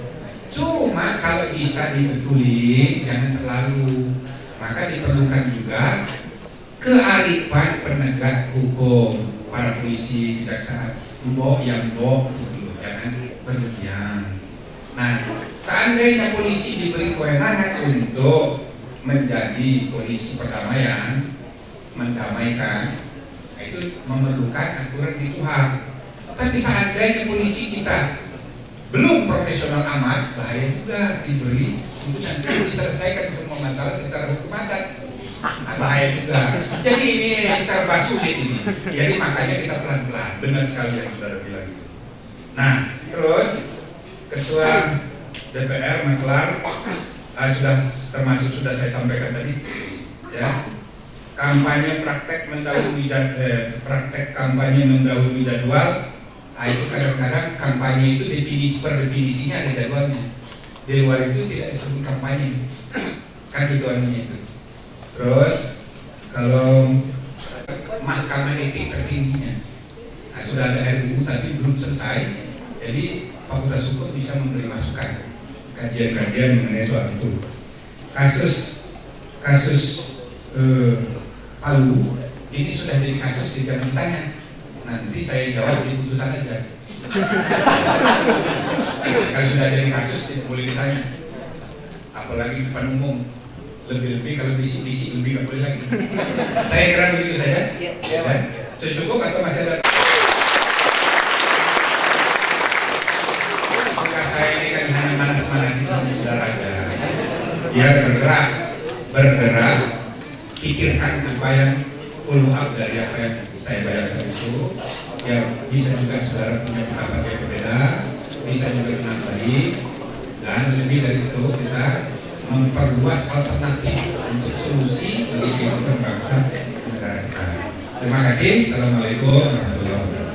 Cuma kalau bisa dibetulin, jangan terlalu. Maka diperlukan juga kearifan penegak hukum, para polisi, kejaksaan, yang gitu loh, jangan berlebihan. Nah, seandainya polisi diberi kewenangan untuk menjadi polisi perdamaian, mendamaikan, itu memerlukan aturan di KUHP. Tapi seandainya polisi kita belum profesional amat, bahaya juga diberi untuk nanti diselesaikan semua masalah secara hukum adat. Bahaya juga. Jadi ini serba sulit ini. Jadi makanya kita pelan-pelan. Benar sekali yang saudara bilang itu. Nah, terus Ketua DPR Maklar sudah saya sampaikan tadi, ya. Kampanye praktek kampanye mendahului jadwal. Nah, itu kadang-kadang kampanye itu definisinya ada jadwalnya. Di luar itu tidak disebut kampanye. Kan itu anunya itu. Terus kalau mahkamah etik tertingginya, nah, sudah ada RUU tapi belum selesai. Jadi Fakultas Hukum bisa memberi masukan kajian-kajian mengenai soal itu. Kasus Palu ini sudah jadi kasus tidak ditanya. Nanti saya jawab di putusan aja. Kalau sudah jadi kasus tidak boleh ditanya. Apalagi di depan umum. Lebih-lebih kalau bisik-bisik lebih nggak boleh lagi. Saya kira begitu saja. Sudah cukup atau masih ada? Maka saya ini kan hanya manas-manasin saudara aja. Biar bergerak, pikirkan apa yang follow up dari apa yang saya bayangkan itu. Ya bisa juga saudara punya pendapat yang berbeda, bisa juga dengan baik, dan lebih dari itu kita memperluas alternatif untuk solusi bagi kehidupan bangsa dan negara kita. Terima kasih. Assalamualaikum warahmatullahi wabarakatuh.